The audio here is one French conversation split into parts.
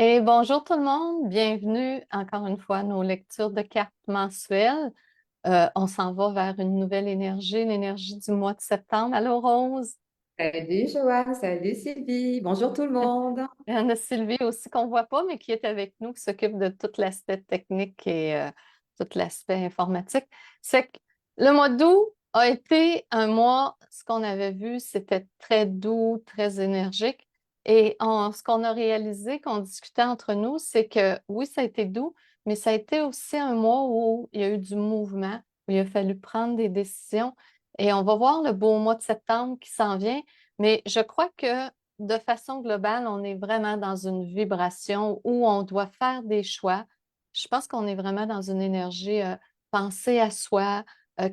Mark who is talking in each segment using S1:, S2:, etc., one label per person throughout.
S1: Et bonjour tout le monde, bienvenue encore une fois à nos lectures de cartes mensuelles. On s'en va vers une nouvelle énergie, l'énergie du mois de septembre. Allô Rose,
S2: Salut Joanne, salut Sylvie, bonjour tout le monde.
S1: il y en a Sylvie aussi qu'on voit pas, mais qui est avec nous, qui s'occupe de tout l'aspect technique et tout l'aspect informatique. C'est que le mois d'août a été un mois, ce qu'on avait vu, c'était très doux, très énergique. Et ce qu'on a réalisé, qu'on discutait entre nous, c'est que oui, ça a été doux, mais ça a été aussi un mois où il y a eu du mouvement, où il a fallu prendre des décisions. Et on va voir le beau mois de septembre qui s'en vient. Mais je crois que de façon globale, on est vraiment dans une vibration où on doit faire des choix. Je pense qu'on est vraiment dans une énergie penser à soi,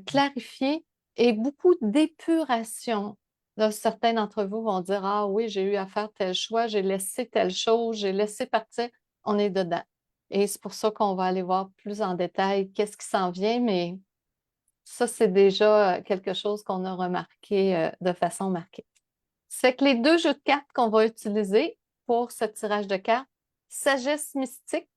S1: clarifier et beaucoup d'épuration. Là, certains d'entre vous vont dire, ah oui, j'ai eu à faire tel choix, j'ai laissé telle chose, j'ai laissé partir. On est dedans. Et c'est pour ça qu'on va aller voir plus en détail qu'est-ce qui s'en vient, mais ça, c'est déjà quelque chose qu'on a remarqué de façon marquée. C'est que les deux jeux de cartes qu'on va utiliser pour ce tirage de cartes, Sagesse mystique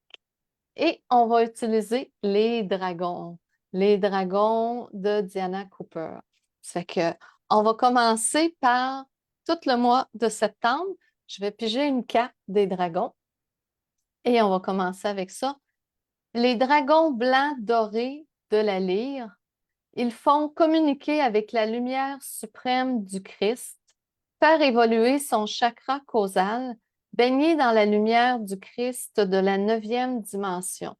S1: et on va utiliser les dragons de Diana Cooper. C'est que on va commencer par tout le mois de septembre. Je vais piger une carte des dragons et on va commencer avec ça. Les dragons blancs dorés de la lyre, ils font communiquer avec la lumière suprême du Christ, faire évoluer son chakra causal, baigner dans la lumière du Christ de la neuvième dimension.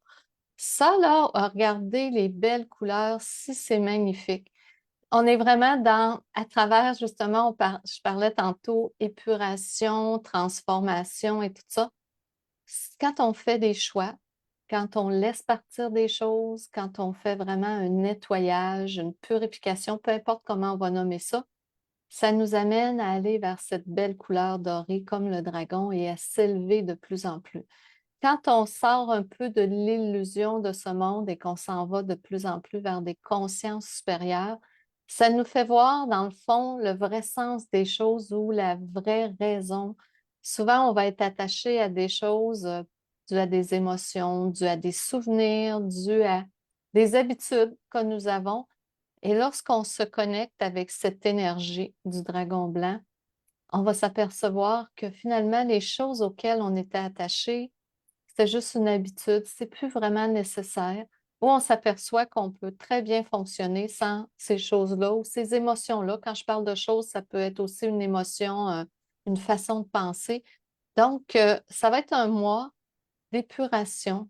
S1: Ça, là, regardez les belles couleurs, si c'est magnifique. On est vraiment à travers justement, je parlais tantôt, épuration, transformation et tout ça. Quand on fait des choix, quand on laisse partir des choses, quand on fait vraiment un nettoyage, une purification, peu importe comment on va nommer ça nous amène à aller vers cette belle couleur dorée comme le dragon et à s'élever de plus en plus. Quand on sort un peu de l'illusion de ce monde et qu'on s'en va de plus en plus vers des consciences supérieures, ça nous fait voir, dans le fond, le vrai sens des choses ou la vraie raison. Souvent, on va être attaché à des choses dues à des émotions, dues à des souvenirs, dues à des habitudes que nous avons. Et lorsqu'on se connecte avec cette énergie du dragon blanc, on va s'apercevoir que finalement, les choses auxquelles on était attaché, c'était juste une habitude, c'est plus vraiment nécessaire, ou on s'aperçoit qu'on peut très bien fonctionner sans ces choses-là ou ces émotions-là. Quand je parle de choses, ça peut être aussi une émotion, une façon de penser. Donc, ça va être un mois d'épuration,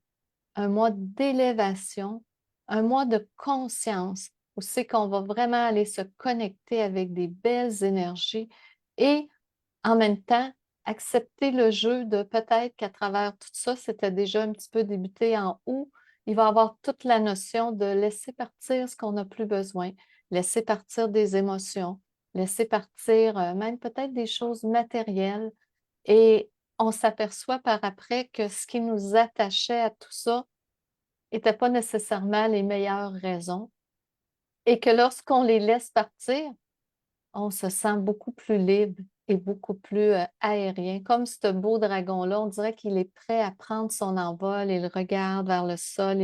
S1: un mois d'élévation, un mois de conscience où c'est qu'on va vraiment aller se connecter avec des belles énergies et en même temps, accepter le jeu de peut-être qu'à travers tout ça, c'était déjà un petit peu débuté en août. Il va y avoir toute la notion de laisser partir ce qu'on n'a plus besoin, laisser partir des émotions, laisser partir même peut-être des choses matérielles. Et on s'aperçoit par après que ce qui nous attachait à tout ça n'était pas nécessairement les meilleures raisons. Et que lorsqu'on les laisse partir, on se sent beaucoup plus libre et beaucoup plus aérien. Comme ce beau dragon-là, on dirait qu'il est prêt à prendre son envol. Il regarde vers le sol.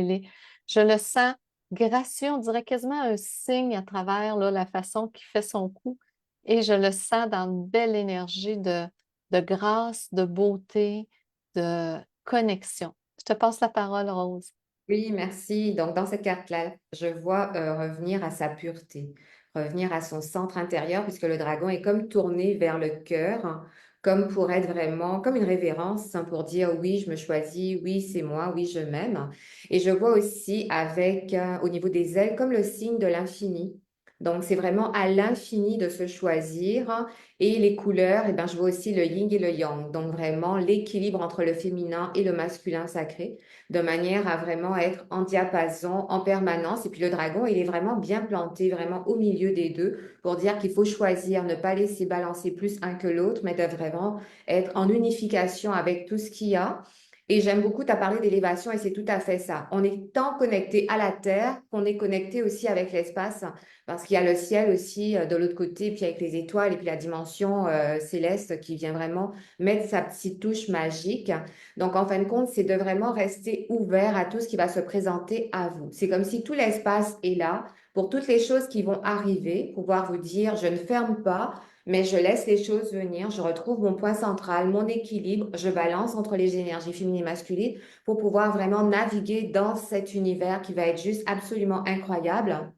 S1: Je le sens gracieux, on dirait quasiment un signe à travers là, la façon qu'il fait son cou. Et je le sens dans une belle énergie de grâce, de beauté, de connexion. Je te passe la parole, Rose.
S2: Oui, merci. Donc, dans cette carte-là, je vois revenir à sa pureté, revenir à son centre intérieur, puisque le dragon est comme tourné vers le cœur, hein, comme pour être vraiment, comme une révérence, hein, pour dire oui, je me choisis, oui, c'est moi, oui, je m'aime. Et je vois aussi avec, au niveau des ailes, comme le signe de l'infini. Donc, c'est vraiment à l'infini de se choisir, hein. Et les couleurs, eh ben, je vois aussi le yin et le yang. Donc, vraiment l'équilibre entre le féminin et le masculin sacré de manière à vraiment être en diapason en permanence. Et puis le dragon, il est vraiment bien planté, vraiment au milieu des deux, pour dire qu'il faut choisir, ne pas laisser balancer plus un que l'autre, mais de vraiment être en unification avec tout ce qu'il y a. Et j'aime beaucoup, tu as parlé d'élévation et c'est tout à fait ça. On est tant connecté à la Terre qu'on est connecté aussi avec l'espace parce qu'il y a le ciel aussi de l'autre côté, puis avec les étoiles et puis la dimension céleste qui vient vraiment mettre sa petite touche magique. Donc, en fin de compte, c'est de vraiment rester ouvert à tout ce qui va se présenter à vous. C'est comme si tout l'espace est là pour toutes les choses qui vont arriver, pouvoir vous dire, je ne ferme pas, mais je laisse les choses venir, je retrouve mon point central, mon équilibre, je balance entre les énergies féminines et masculines pour pouvoir vraiment naviguer dans cet univers qui va être juste absolument incroyable.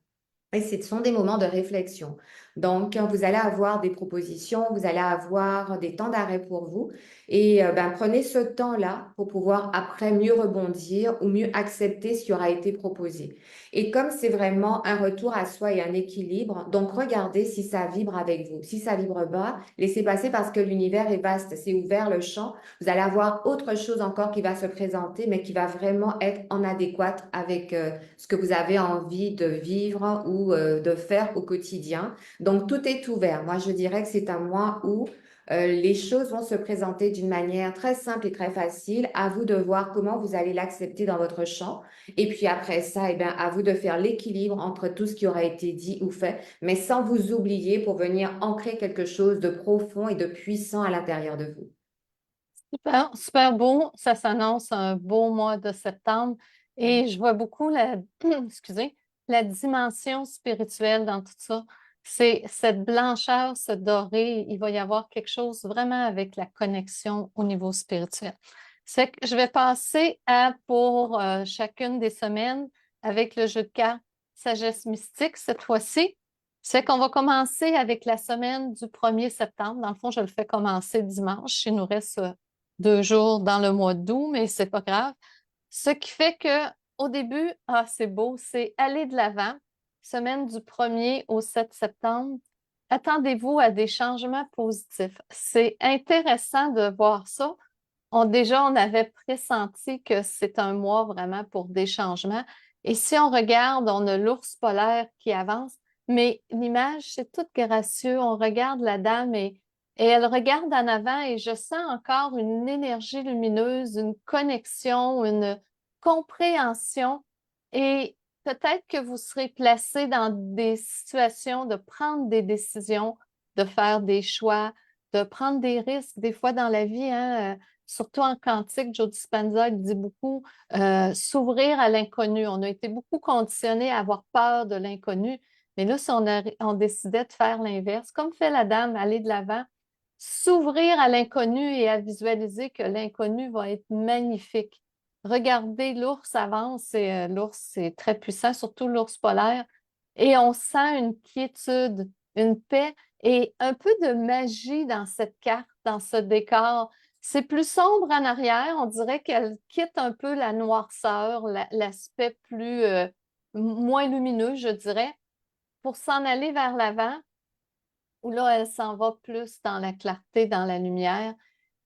S2: Et ce sont des moments de réflexion. Donc, vous allez avoir des propositions, vous allez avoir des temps d'arrêt pour vous. Et ben, prenez ce temps-là pour pouvoir après mieux rebondir ou mieux accepter ce qui aura été proposé. Et comme c'est vraiment un retour à soi et un équilibre, donc regardez si ça vibre avec vous. Si ça vibre bas, laissez passer parce que l'univers est vaste, c'est ouvert le champ. Vous allez avoir autre chose encore qui va se présenter, mais qui va vraiment être en adéquate avec ce que vous avez envie de vivre ou de faire au quotidien. Donc, tout est ouvert. Moi, je dirais que c'est un mois où les choses vont se présenter d'une manière très simple et très facile. À vous de voir comment vous allez l'accepter dans votre champ. Et puis après ça, eh bien, à vous de faire l'équilibre entre tout ce qui aura été dit ou fait, mais sans vous oublier pour venir ancrer quelque chose de profond et de puissant à l'intérieur de vous.
S1: Super, super beau. Ça s'annonce un beau mois de septembre et je vois beaucoup excusez, la dimension spirituelle dans tout ça. C'est cette blancheur, ce doré. Il va y avoir quelque chose vraiment avec la connexion au niveau spirituel. C'est que je vais passer à pour chacune des semaines avec le jeu de cartes Sagesse mystique cette fois-ci. C'est qu'on va commencer avec la semaine du 1er septembre. Dans le fond, je le fais commencer dimanche. Il nous reste 2 jours dans le mois d'août, mais c'est pas grave. Ce qui fait que au début, ah, c'est beau, c'est aller de l'avant. Semaine du 1er au 7 septembre. Attendez-vous à des changements positifs. C'est intéressant de voir ça. Déjà, on avait pressenti que c'est un mois vraiment pour des changements. Et si on regarde, on a l'ours polaire qui avance, mais l'image, c'est tout gracieux. On regarde la dame et elle regarde en avant et je sens encore une énergie lumineuse, une connexion, une compréhension. Et peut-être que vous serez placé dans des situations de prendre des décisions, de faire des choix, de prendre des risques. Des fois dans la vie, hein, surtout en quantique, Joe Dispenza il dit beaucoup s'ouvrir à l'inconnu. On a été beaucoup conditionnés à avoir peur de l'inconnu, mais là, si on décidait de faire l'inverse, comme fait la dame, aller de l'avant, s'ouvrir à l'inconnu et à visualiser que l'inconnu va être magnifique. Regardez, l'ours avance et l'ours, c'est très puissant, surtout l'ours polaire, et on sent une quiétude, une paix et un peu de magie dans cette carte, dans ce décor. C'est plus sombre en arrière. On dirait qu'elle quitte un peu la noirceur, l'aspect plus moins lumineux, je dirais, pour s'en aller vers l'avant, où là, elle s'en va plus dans la clarté, dans la lumière,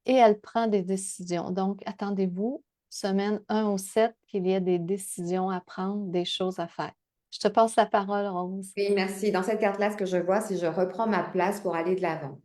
S1: et elle prend des décisions. Donc, attendez-vous, semaine 1 au 7, qu'il y ait des décisions à prendre, des choses à faire. Je te passe la parole, Rose.
S2: Oui, merci. Dans cette carte-là, ce que je vois, c'est je reprends ma place pour aller de l'avant.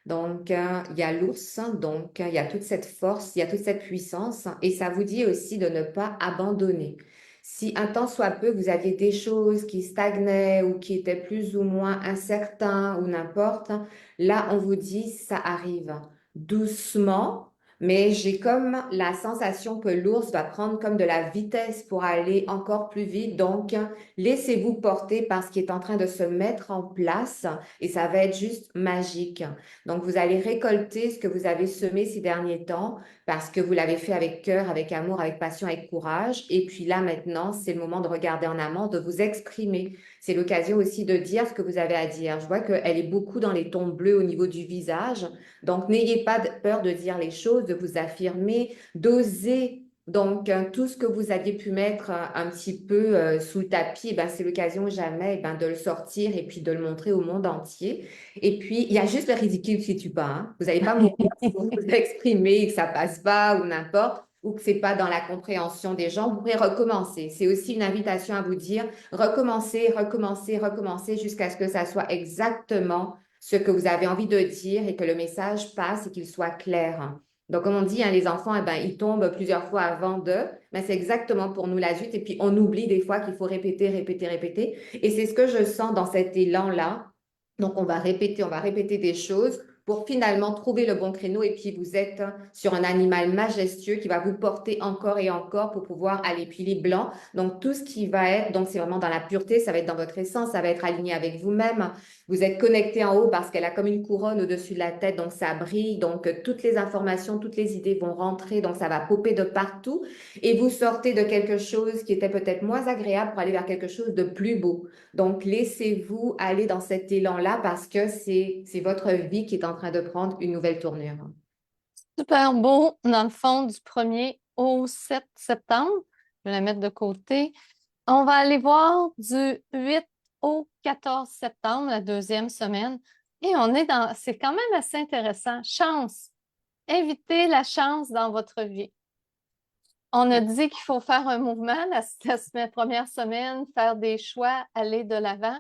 S2: Donc, il y a l'ours, donc il y a toute cette force, il y a toute cette puissance, et ça vous dit aussi de ne pas abandonner. Si un temps soit peu, vous aviez des choses qui stagnaient ou qui étaient plus ou moins incertains ou n'importe, là, on vous dit, ça arrive doucement, mais j'ai comme la sensation que l'ours va prendre comme de la vitesse pour aller encore plus vite. Donc, laissez-vous porter par ce qui est en train de se mettre en place et ça va être juste magique. Donc, vous allez récolter ce que vous avez semé ces derniers temps parce que vous l'avez fait avec cœur, avec amour, avec passion, avec courage. Et puis là, maintenant, c'est le moment de regarder en amont, de vous exprimer. C'est l'occasion aussi de dire ce que vous avez à dire. Je vois qu'elle est beaucoup dans les tons bleus au niveau du visage. Donc, n'ayez pas peur de dire les choses, de vous affirmer, d'oser. Donc, tout ce que vous aviez pu mettre un petit peu sous le tapis, eh ben, c'est l'occasion jamais eh ben, de le sortir et puis de le montrer au monde entier. Et puis, il y a juste le ridicule qui tue pas. Hein. Vous n'allez pas mourir pour vous exprimer et que ça passe pas ou n'importe, ou que c'est pas dans la compréhension des gens. Vous pourrez recommencer. C'est aussi une invitation à vous dire recommencer, recommencer, recommencer jusqu'à ce que ça soit exactement ce que vous avez envie de dire et que le message passe et qu'il soit clair. Donc, comme on dit, hein, les enfants, eh ben, ils tombent plusieurs fois avant d'eux, mais c'est exactement pour nous l'adulte. Et puis, on oublie des fois qu'il faut répéter, répéter, répéter. Et c'est ce que je sens dans cet élan-là. Donc, on va répéter des choses pour finalement trouver le bon créneau. Et puis, vous êtes sur un animal majestueux qui va vous porter encore et encore pour pouvoir aller. Puis, les blancs, donc tout ce qui va être, donc c'est vraiment dans la pureté, ça va être dans votre essence, ça va être aligné avec vous-même. Vous êtes connecté en haut parce qu'elle a comme une couronne au-dessus de la tête, donc ça brille. Donc, toutes les informations, toutes les idées vont rentrer, donc ça va popper de partout. Et vous sortez de quelque chose qui était peut-être moins agréable pour aller vers quelque chose de plus beau. Donc, laissez-vous aller dans cet élan-là parce que c'est votre vie qui est en train de prendre une nouvelle tournure.
S1: Super beau, dans le fond, du 1er au 7 septembre. Je vais la mettre de côté. On va aller voir du 8 au 14 septembre, la deuxième semaine. Et c'est quand même assez intéressant. Chance. Invitez la chance dans votre vie. On a dit qu'il faut faire un mouvement première semaine, faire des choix, aller de l'avant.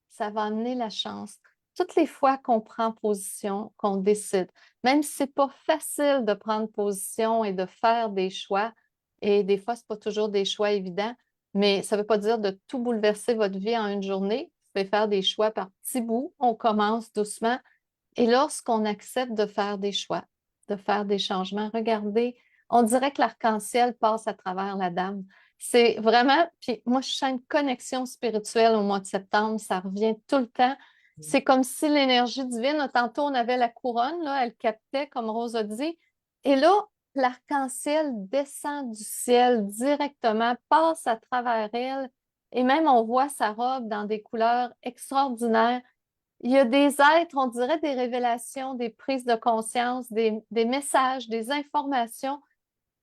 S1: Ça va amener la chance. Toutes les fois qu'on prend position, qu'on décide, même si c'est pas facile de prendre position et de faire des choix, et des fois, c'est pas toujours des choix évidents, mais ça veut pas dire de tout bouleverser votre vie en une journée. Vous pouvez faire des choix par petits bouts. On commence doucement. Et lorsqu'on accepte de faire des choix, de faire des changements, regardez, on dirait que l'arc-en-ciel passe à travers la dame. C'est vraiment, puis moi, je sens une connexion spirituelle au mois de septembre, ça revient tout le temps. C'est comme si l'énergie divine, tantôt on avait la couronne, là, elle captait, comme Rose a dit, et là, l'arc-en-ciel descend du ciel directement, passe à travers elle, et même on voit sa robe dans des couleurs extraordinaires. Il y a des êtres, on dirait des révélations, des prises de conscience, des messages, des informations.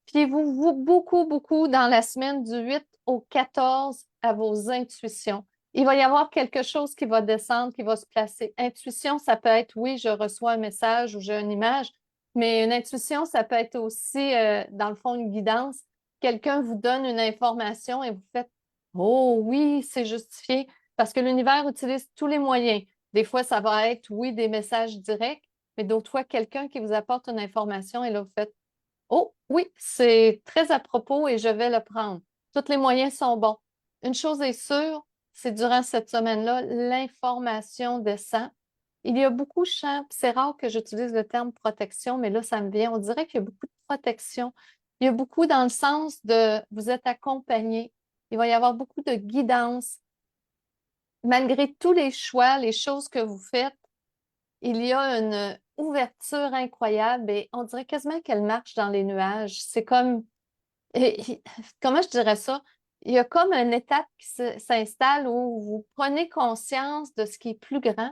S1: Fiez-vous beaucoup, beaucoup dans la semaine du 8 au 14 à vos intuitions. Il va y avoir quelque chose qui va descendre, qui va se placer. Intuition, ça peut être, oui, je reçois un message ou j'ai une image, mais une intuition, ça peut être aussi, dans le fond, une guidance. Quelqu'un vous donne une information et vous faites, oh oui, c'est justifié, parce que l'univers utilise tous les moyens. Des fois, ça va être, oui, des messages directs, mais d'autres fois, quelqu'un qui vous apporte une information et là, vous faites, oh oui, c'est très à propos et je vais le prendre. Tous les moyens sont bons. Une chose est sûre, c'est durant cette semaine-là, l'information descend. Il y a beaucoup de champs, puis c'est rare que j'utilise le terme protection, mais là, ça me vient. On dirait qu'il y a beaucoup de protection. Il y a beaucoup dans le sens de vous êtes accompagné. Il va y avoir beaucoup de guidance. Malgré tous les choix, les choses que vous faites, il y a une ouverture incroyable et on dirait quasiment qu'elle marche dans les nuages. C'est comme, comment je dirais ça? Il y a comme une étape qui s'installe où vous prenez conscience de ce qui est plus grand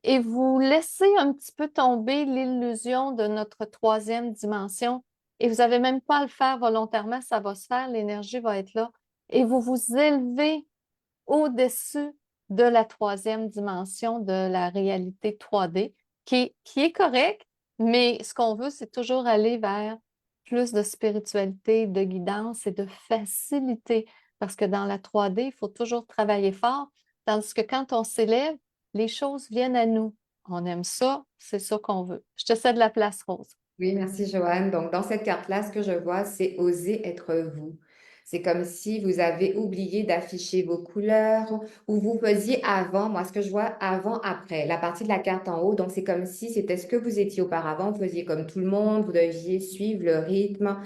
S1: et vous laissez un petit peu tomber l'illusion de notre troisième dimension. Et vous n'avez même pas à le faire volontairement, ça va se faire, l'énergie va être là. Et vous vous élevez au-dessus de la troisième dimension de la réalité 3D, qui est correct, mais ce qu'on veut, c'est toujours aller vers plus de spiritualité, de guidance et de facilité. Parce que dans la 3D, il faut toujours travailler fort, tandis que quand on s'élève, les choses viennent à nous. On aime ça, c'est ça qu'on veut. Je te cède la place, Rose.
S2: Oui, merci Joanne. Donc, dans cette carte-là, ce que je vois, c'est oser être vous. C'est comme si vous avez oublié d'afficher vos couleurs ou vous faisiez avant. Moi, ce que je vois avant, après, la partie de la carte en haut. Donc, c'est comme si c'était ce que vous étiez auparavant. Vous faisiez comme tout le monde. Vous deviez suivre le rythme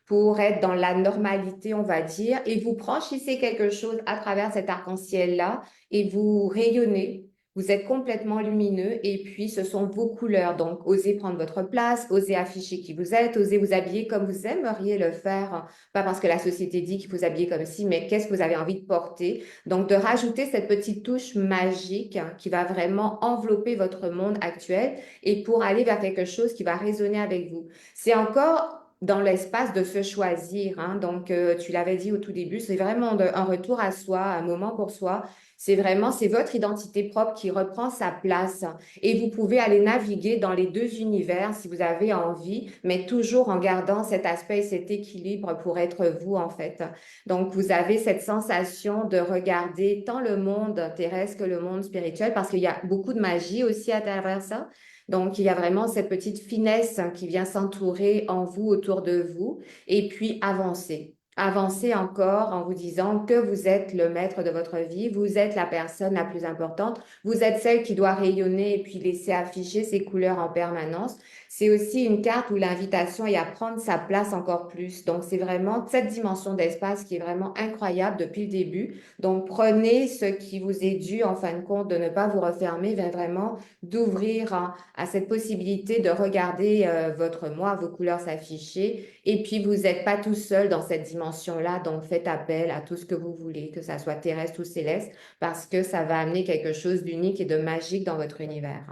S2: pour être dans la normalité, on va dire. Et vous franchissez quelque chose à travers cet arc-en-ciel-là et vous rayonnez. Vous êtes complètement lumineux et puis ce sont vos couleurs. Donc, osez prendre votre place, osez afficher qui vous êtes, osez vous habiller comme vous aimeriez le faire. Pas parce que la société dit qu'il faut s'habiller comme ci, mais qu'est-ce que vous avez envie de porter. Donc, de rajouter cette petite touche magique qui va vraiment envelopper votre monde actuel et pour aller vers quelque chose qui va résonner avec vous. C'est encore dans l'espace de se choisir, hein. Donc, tu l'avais dit au tout début, c'est vraiment un retour à soi, un moment pour soi. C'est vraiment, c'est votre identité propre qui reprend sa place. Et vous pouvez aller naviguer dans les deux univers si vous avez envie, mais toujours en gardant cet aspect et cet équilibre pour être vous, en fait. Donc, vous avez cette sensation de regarder tant le monde terrestre que le monde spirituel, parce qu'il y a beaucoup de magie aussi à travers ça. Donc, il y a vraiment cette petite finesse qui vient s'entourer en vous, autour de vous, et puis avancer. Avancez encore en vous disant que vous êtes le maître de votre vie, vous êtes la personne la plus importante, vous êtes celle qui doit rayonner et puis laisser afficher ses couleurs en permanence. C'est aussi une carte où l'invitation est à prendre sa place encore plus. Donc, c'est vraiment cette dimension d'espace qui est vraiment incroyable depuis le début. Donc, prenez ce qui vous est dû en fin de compte de ne pas vous refermer, mais vraiment d'ouvrir à cette possibilité de regarder votre moi, vos couleurs s'afficher. Et puis, vous n'êtes pas tout seul dans cette dimension-là, donc faites appel à tout ce que vous voulez, que ça soit terrestre ou céleste, parce que ça va amener quelque chose d'unique et de magique dans votre univers.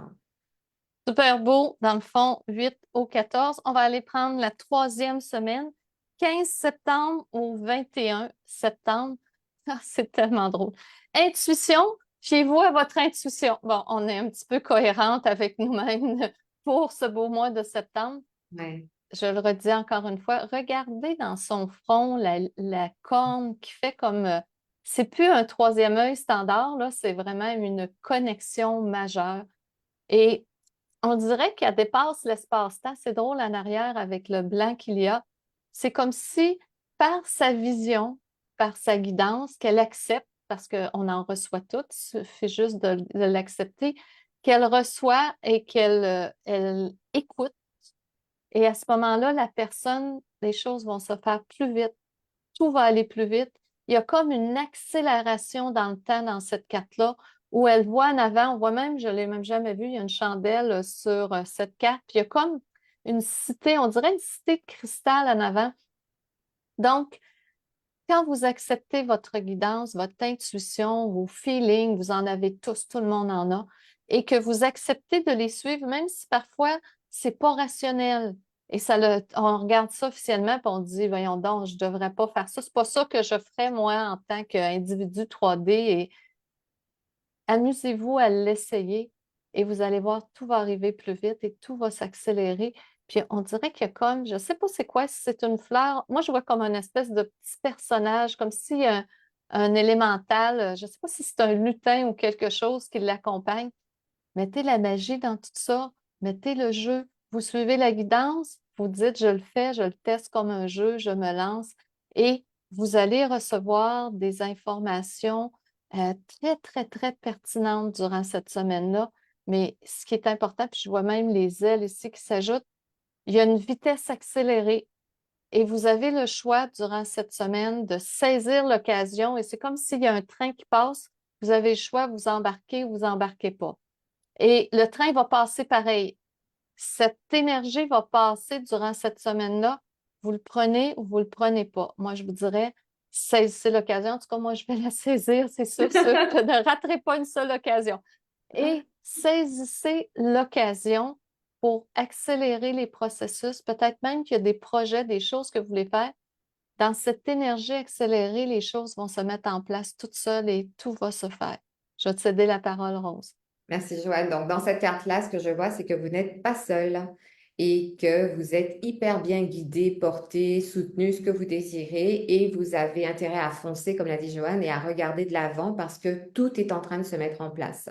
S1: Super beau, dans le fond, 8 au 14. On va aller prendre la troisième semaine, 15 septembre au 21 septembre. Ah, c'est tellement drôle. Intuition, fiez-vous à votre intuition. Bon, on est un petit peu cohérente avec nous-mêmes pour ce beau mois de septembre.
S2: Ouais.
S1: Je le redis encore une fois, regardez dans son front la corne qui fait comme... c'est plus un troisième œil standard, là, c'est vraiment une connexion majeure. Et on dirait qu'elle dépasse l'espace-temps. C'est drôle en arrière avec le blanc qu'il y a. C'est comme si, par sa vision, par sa guidance, qu'elle accepte, parce qu'on en reçoit toutes, il suffit juste de l'accepter, qu'elle reçoit et qu'elle elle écoute. Et à ce moment-là, la personne, les choses vont se faire plus vite, tout va aller plus vite. Il y a comme une accélération dans le temps dans cette carte-là, où elle voit en avant, on voit même, je ne l'ai même jamais vu, il y a une chandelle sur cette carte, puis il y a comme une cité, on dirait une cité de cristal en avant. Donc, quand vous acceptez votre guidance, votre intuition, vos feelings, vous en avez tous, tout le monde en a, et que vous acceptez de les suivre, même si parfois c'est pas rationnel. Et on regarde ça officiellement, puis on dit, voyons donc, je devrais pas faire ça. C'est pas ça que je ferais, moi, en tant qu'individu 3D. Et amusez-vous à l'essayer et vous allez voir, tout va arriver plus vite et tout va s'accélérer. Puis on dirait qu'il y a comme, je ne sais pas c'est quoi, si c'est une fleur. Moi, je vois comme une espèce de petit personnage, comme si un élémental, je ne sais pas si c'est un lutin ou quelque chose qui l'accompagne. Mettez la magie dans tout ça, mettez le jeu. Vous suivez la guidance, vous dites, je le fais, je le teste comme un jeu, je me lance et vous allez recevoir des informations très, très, très pertinentes durant cette semaine-là. Mais ce qui est important, puis je vois même les ailes ici qui s'ajoutent, il y a une vitesse accélérée et vous avez le choix durant cette semaine de saisir l'occasion et c'est comme s'il y a un train qui passe, vous avez le choix, vous embarquez ou vous embarquez pas. Et le train va passer pareil. Cette énergie va passer durant cette semaine-là. Vous le prenez ou vous ne le prenez pas. Moi, je vous dirais, saisissez l'occasion. En tout cas, moi, je vais la saisir, c'est sûr. Ne raterez pas une seule occasion. Et saisissez l'occasion pour accélérer les processus. Peut-être même qu'il y a des projets, des choses que vous voulez faire. Dans cette énergie accélérée, les choses vont se mettre en place toutes seules et tout va se faire. Je vais te céder la parole, Rose.
S2: Merci, Joanne. Donc, dans cette carte-là, ce que je vois, c'est que vous n'êtes pas seul et que vous êtes hyper bien guidé, porté, soutenu, ce que vous désirez et vous avez intérêt à foncer, comme l'a dit Joanne, et à regarder de l'avant parce que tout est en train de se mettre en place.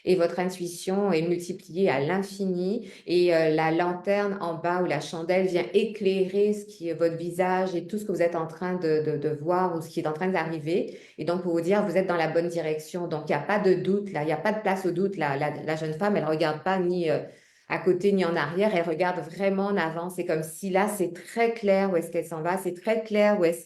S2: Et votre intuition est multipliée à l'infini et la lanterne en bas ou la chandelle vient éclairer ce qui est votre visage et tout ce que vous êtes en train de voir ou ce qui est en train d'arriver. Et donc, pour vous dire, vous êtes dans la bonne direction. Donc, il n'y a pas de doute là, il n'y a pas de place au doute. La jeune femme, elle ne regarde pas ni à côté ni en arrière, elle regarde vraiment en avant. C'est comme si là, c'est très clair où est-ce qu'elle s'en va, c'est très clair où est-ce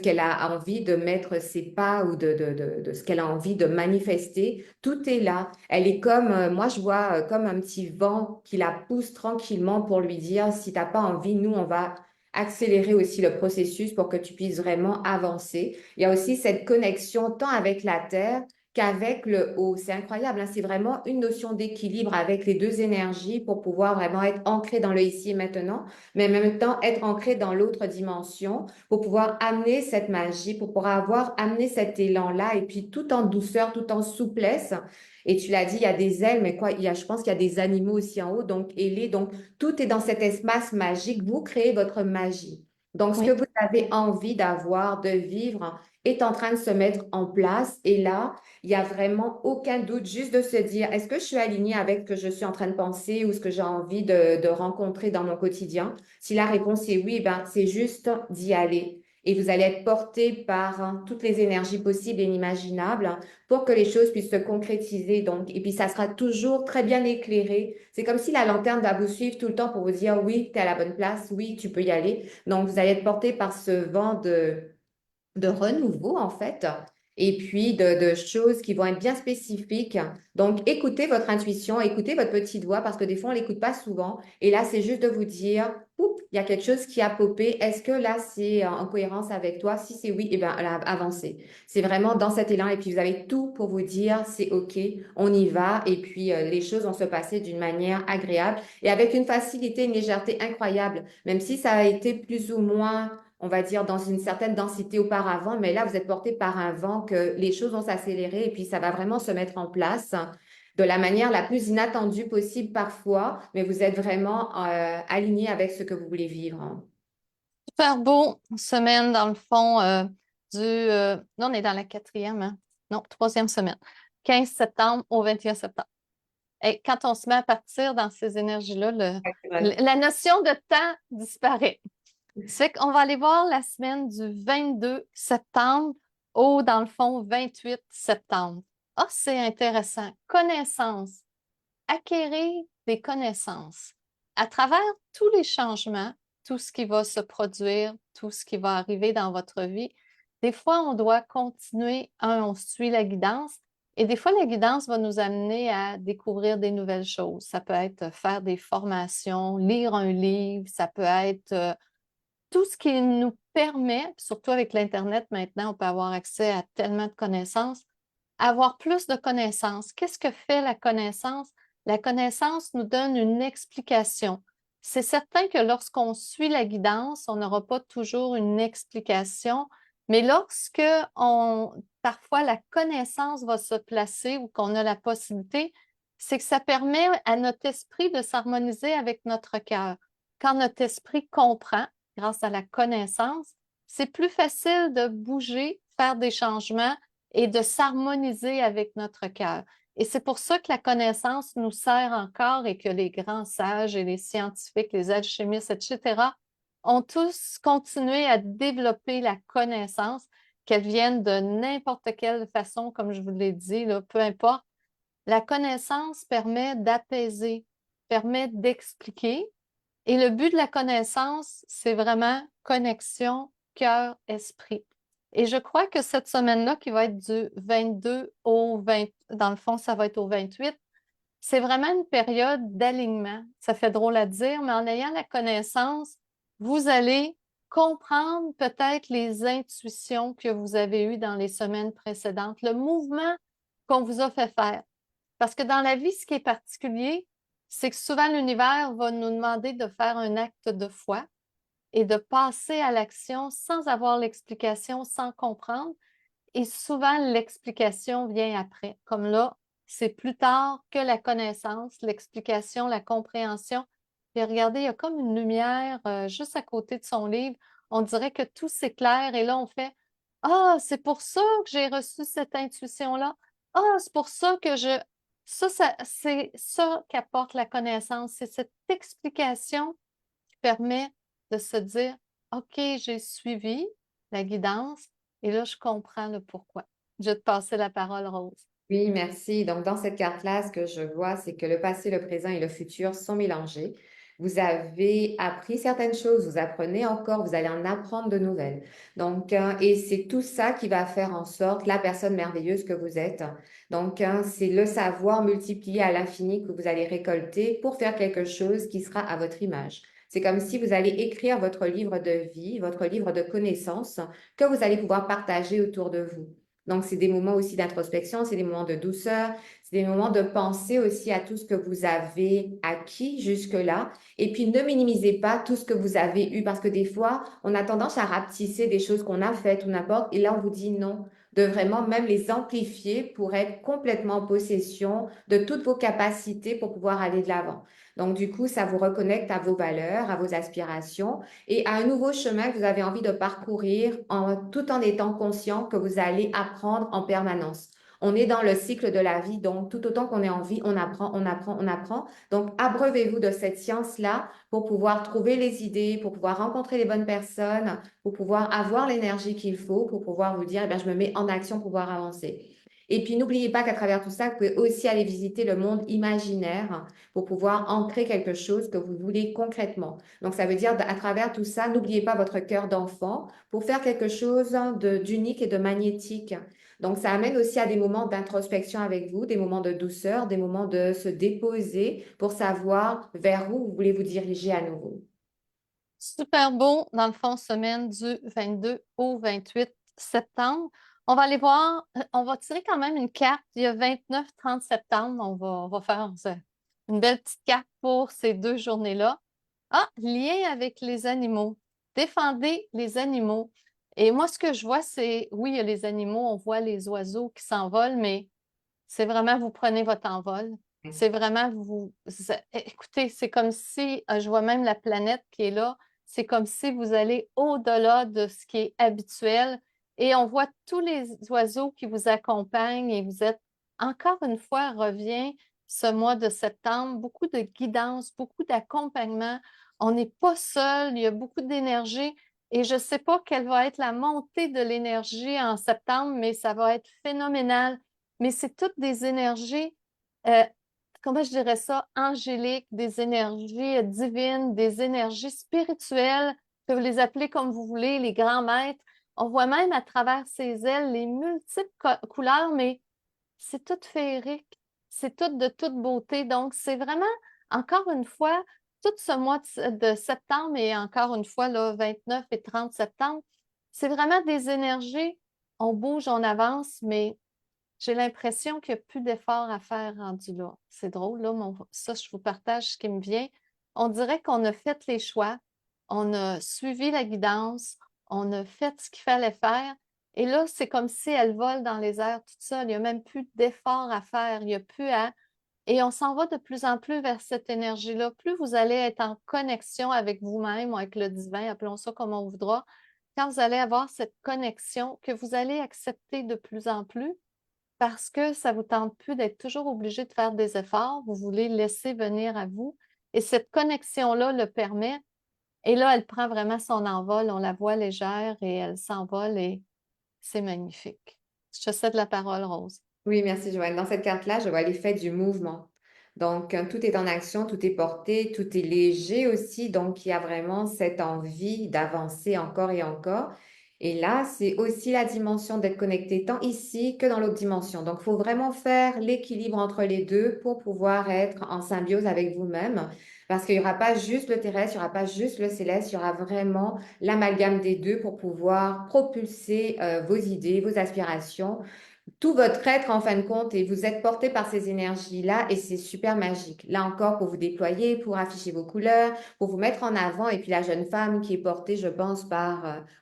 S2: qu'elle a envie de mettre ses pas ou de ce qu'elle a envie de manifester. Tout est là. Elle est comme, moi, je vois comme un petit vent qui la pousse tranquillement pour lui dire, si tu n'as pas envie, nous, on va accélérer aussi le processus pour que tu puisses vraiment avancer. Il y a aussi cette connexion tant avec la terre qu'avec le haut. C'est incroyable, hein. C'est vraiment une notion d'équilibre avec les deux énergies pour pouvoir vraiment être ancré dans le ici et maintenant, mais en même temps être ancré dans l'autre dimension pour pouvoir amener cette magie, pour pouvoir avoir amené cet élan-là et puis tout en douceur, tout en souplesse. Et tu l'as dit, il y a des ailes, mais quoi, je pense qu'il y a des animaux aussi en haut, donc ailés. Donc, tout est dans cet espace magique. Vous créez votre magie. Donc, ce que
S1: Oui.
S2: vous avez envie d'avoir, de vivre, est en train de se mettre en place. Et là, il n'y a vraiment aucun doute, juste de se dire, est-ce que je suis alignée avec ce que je suis en train de penser ou ce que j'ai envie de rencontrer dans mon quotidien? Si la réponse est oui, ben, c'est juste d'y aller. Et vous allez être porté par toutes les énergies possibles et inimaginables pour que les choses puissent se concrétiser. Donc, et puis, ça sera toujours très bien éclairé. C'est comme si la lanterne va vous suivre tout le temps pour vous dire, oui, tu es à la bonne place, oui, tu peux y aller. Donc, vous allez être porté par ce vent de renouveau, en fait, et puis de choses qui vont être bien spécifiques. Donc, écoutez votre intuition, écoutez votre petite voix, parce que des fois, on ne l'écoute pas souvent. Et là, c'est juste de vous dire, oups, il y a quelque chose qui a popé. Est-ce que là, c'est en cohérence avec toi? Si c'est oui, eh bien, là, avancez. C'est vraiment dans cet élan. Et puis, vous avez tout pour vous dire, c'est OK, on y va. Et puis, les choses vont se passer d'une manière agréable et avec une facilité, une légèreté incroyable, même si ça a été plus ou moins, on va dire, dans une certaine densité auparavant, mais là, vous êtes porté par un vent que les choses vont s'accélérer et puis ça va vraiment se mettre en place de la manière la plus inattendue possible parfois, mais vous êtes vraiment aligné avec ce que vous voulez vivre.
S1: Super beau semaine dans le fond là, on est dans la quatrième, hein? Non, troisième semaine. 15 septembre au 21 septembre. Et quand on se met à partir dans ces énergies-là,
S2: Ouais.
S1: la notion de temps disparaît. Ça fait qu'on va aller voir la semaine du 22 septembre au, dans le fond, 28 septembre. Ah, c'est intéressant. Connaissance. Acquérir des connaissances. À travers tous les changements, tout ce qui va se produire, tout ce qui va arriver dans votre vie, des fois, on doit continuer, on suit la guidance, et des fois, la guidance va nous amener à découvrir des nouvelles choses. Ça peut être faire des formations, lire un livre, ça peut être tout ce qui nous permet, surtout avec l'Internet maintenant, on peut avoir accès à tellement de connaissances, avoir plus de connaissances. Qu'est-ce que fait la connaissance? La connaissance nous donne une explication. C'est certain que lorsqu'on suit la guidance, on n'aura pas toujours une explication, mais lorsque parfois la connaissance va se placer ou qu'on a la possibilité, c'est que ça permet à notre esprit de s'harmoniser avec notre cœur. Quand notre esprit comprend, grâce à la connaissance, c'est plus facile de bouger, faire des changements et de s'harmoniser avec notre cœur. Et c'est pour ça que la connaissance nous sert encore et que les grands sages et les scientifiques, les alchimistes, etc., ont tous continué à développer la connaissance, qu'elle vienne de n'importe quelle façon, comme je vous l'ai dit, là, peu importe. La connaissance permet d'apaiser, permet d'expliquer, et le but de la connaissance, c'est vraiment connexion cœur-esprit. Et je crois que cette semaine-là, qui va être du 22 au 20, dans le fond, ça va être au 28, c'est vraiment une période d'alignement. Ça fait drôle à dire, mais en ayant la connaissance, vous allez comprendre peut-être les intuitions que vous avez eues dans les semaines précédentes, le mouvement qu'on vous a fait faire. Parce que dans la vie, ce qui est particulier, c'est que souvent l'univers va nous demander de faire un acte de foi et de passer à l'action sans avoir l'explication, sans comprendre. Et souvent, l'explication vient après. Comme là, c'est plus tard que la connaissance, l'explication, la compréhension. Et regardez, il y a comme une lumière juste à côté de son livre. On dirait que tout s'éclaire et là, on fait Ah, c'est pour ça que j'ai reçu cette intuition-là. Ah, c'est pour ça que c'est ça qu'apporte la connaissance. C'est cette explication qui permet de se dire OK, j'ai suivi la guidance et là, je comprends le pourquoi. Je vais te passer la parole, Rose.
S2: Oui, merci. Donc, dans cette carte-là, ce que je vois, c'est que le passé, le présent et le futur sont mélangés. Vous avez appris certaines choses, vous apprenez encore, vous allez en apprendre de nouvelles. Donc, et c'est tout ça qui va faire en sorte la personne merveilleuse que vous êtes. Donc, c'est le savoir multiplié à l'infini que vous allez récolter pour faire quelque chose qui sera à votre image. C'est comme si vous allez écrire votre livre de vie, votre livre de connaissances que vous allez pouvoir partager autour de vous. Donc, c'est des moments aussi d'introspection, c'est des moments de douceur, c'est des moments de penser aussi à tout ce que vous avez acquis jusque-là. Et puis, ne minimisez pas tout ce que vous avez eu parce que des fois, on a tendance à rapetisser des choses qu'on a faites ou n'importe. Et là, on vous dit non, de vraiment même les amplifier pour être complètement en possession de toutes vos capacités pour pouvoir aller de l'avant. Donc, du coup, ça vous reconnecte à vos valeurs, à vos aspirations et à un nouveau chemin que vous avez envie de parcourir tout en étant conscient que vous allez apprendre en permanence. On est dans le cycle de la vie, donc tout autant qu'on est en vie, on apprend, on apprend, on apprend. Donc, abreuvez-vous de cette science-là pour pouvoir trouver les idées, pour pouvoir rencontrer les bonnes personnes, pour pouvoir avoir l'énergie qu'il faut, pour pouvoir vous dire, eh bien, je me mets en action pour pouvoir avancer. Et puis, n'oubliez pas qu'à travers tout ça, vous pouvez aussi aller visiter le monde imaginaire pour pouvoir ancrer quelque chose que vous voulez concrètement. Donc, ça veut dire, à travers tout ça, n'oubliez pas votre cœur d'enfant pour faire quelque chose d'unique et de magnétique. Donc, ça amène aussi à des moments d'introspection avec vous, des moments de douceur, des moments de se déposer pour savoir vers où vous voulez vous diriger à nouveau.
S1: Super beau, dans le fond, semaine du 22 au 28 septembre. On va aller voir, on va tirer quand même une carte. Il y a 29-30 septembre. On va faire une belle petite carte pour ces 2 journées-là. Ah, lien avec les animaux. Défendez les animaux. Et moi, ce que je vois, c'est, oui, il y a les animaux, on voit les oiseaux qui s'envolent, mais c'est vraiment, vous prenez votre envol. C'est vraiment, écoutez, c'est comme si, je vois même la planète qui est là, c'est comme si vous allez au-delà de ce qui est habituel et on voit tous les oiseaux qui vous accompagnent et vous êtes, encore une fois, revient ce mois de septembre, beaucoup de guidance, beaucoup d'accompagnement. On n'est pas seul, il y a beaucoup d'énergie et je ne sais pas quelle va être la montée de l'énergie en septembre, mais ça va être phénoménal, mais c'est toutes des énergies, euh, comment je dirais ça, angéliques, des énergies divines, des énergies spirituelles, que vous les appelez comme vous voulez, les grands maîtres. On voit même à travers ces ailes les multiples couleurs, mais c'est tout féerique, c'est tout de toute beauté. Donc, c'est vraiment, encore une fois, tout ce mois de septembre et encore une fois, là, 29 et 30 septembre, c'est vraiment des énergies. On bouge, on avance, mais j'ai l'impression qu'il n'y a plus d'efforts à faire rendu là. C'est drôle, là, ça, je vous partage ce qui me vient. On dirait qu'on a fait les choix, on a suivi la guidance, on a fait ce qu'il fallait faire. Et là, c'est comme si elle vole dans les airs toute seule. Il n'y a même plus d'efforts à faire. Il n'y a plus à. Et on s'en va de plus en plus vers cette énergie-là. Plus vous allez être en connexion avec vous-même ou avec le divin, appelons ça comme on voudra, quand vous allez avoir cette connexion que vous allez accepter de plus en plus, parce que ça ne vous tente plus d'être toujours obligé de faire des efforts, vous voulez laisser venir à vous. Et cette connexion-là le permet. Et là, elle prend vraiment son envol, on la voit légère et elle s'envole et c'est magnifique. Je te cède la parole, Rose.
S2: Oui, merci Joanne. Dans cette carte-là, je vois l'effet du mouvement. Donc, tout est en action, tout est porté, tout est léger aussi. Donc, il y a vraiment cette envie d'avancer encore et encore. Et là, c'est aussi la dimension d'être connecté tant ici que dans l'autre dimension. Donc, il faut vraiment faire l'équilibre entre les deux pour pouvoir être en symbiose avec vous-même. Parce qu'il n'y aura pas juste le terrestre, il n'y aura pas juste le céleste, il y aura vraiment l'amalgame des deux pour pouvoir propulser vos idées, vos aspirations, tout votre être en fin de compte et vous êtes porté par ces énergies-là et c'est super magique. Là encore, pour vous déployer, pour afficher vos couleurs, pour vous mettre en avant et puis la jeune femme qui est portée, je pense,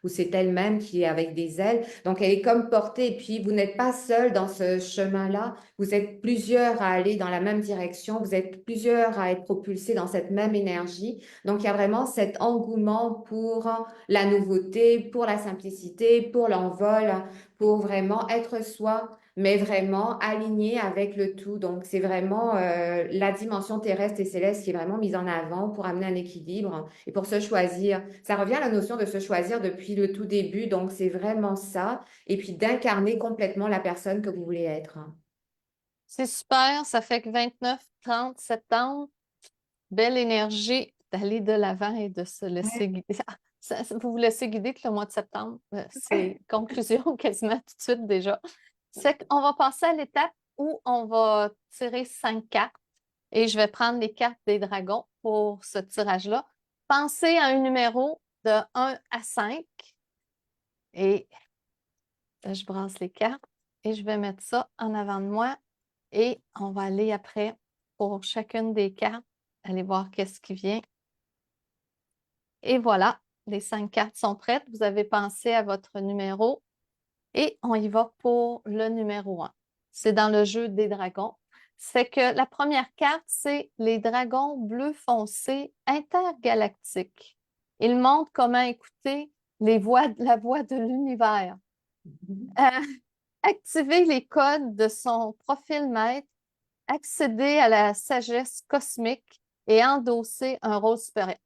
S2: ou c'est elle-même qui est avec des ailes. Donc, elle est comme portée et puis vous n'êtes pas seul dans ce chemin-là. Vous êtes plusieurs à aller dans la même direction. Vous êtes plusieurs à être propulsés dans cette même énergie. Donc, il y a vraiment cet engouement pour la nouveauté, pour la simplicité, pour l'envol, pour vraiment être soi, mais vraiment aligné avec le tout. Donc, c'est vraiment la dimension terrestre et céleste qui est vraiment mise en avant pour amener un équilibre et pour se choisir. Ça revient à la notion de se choisir depuis le tout début. Donc, c'est vraiment ça. Et puis, d'incarner complètement la personne que vous voulez être.
S1: C'est super, ça fait que 29-30 septembre, belle énergie d'aller de l'avant et de se laisser guider. Ah, vous vous laissez guider tout le mois de septembre. C'est conclusion quasiment tout de suite déjà. C'est qu'on va passer à l'étape où on va tirer 5 cartes et je vais prendre les cartes des dragons pour ce tirage-là. Pensez à un numéro de 1 à 5 et là, je brasse les cartes. et je vais mettre ça en avant de moi et on va aller après pour chacune des cartes, aller voir qu'est-ce qui vient. Et voilà, les 5 cartes sont prêtes. Vous avez pensé à votre numéro et on y va pour le numéro 1. C'est dans le jeu des dragons. C'est que la première carte, c'est les dragons bleus foncés intergalactiques. Ils montrent comment écouter la voix de l'univers. Activer les codes de son profil maître, accéder à la sagesse cosmique et endosser un rôle supérieur.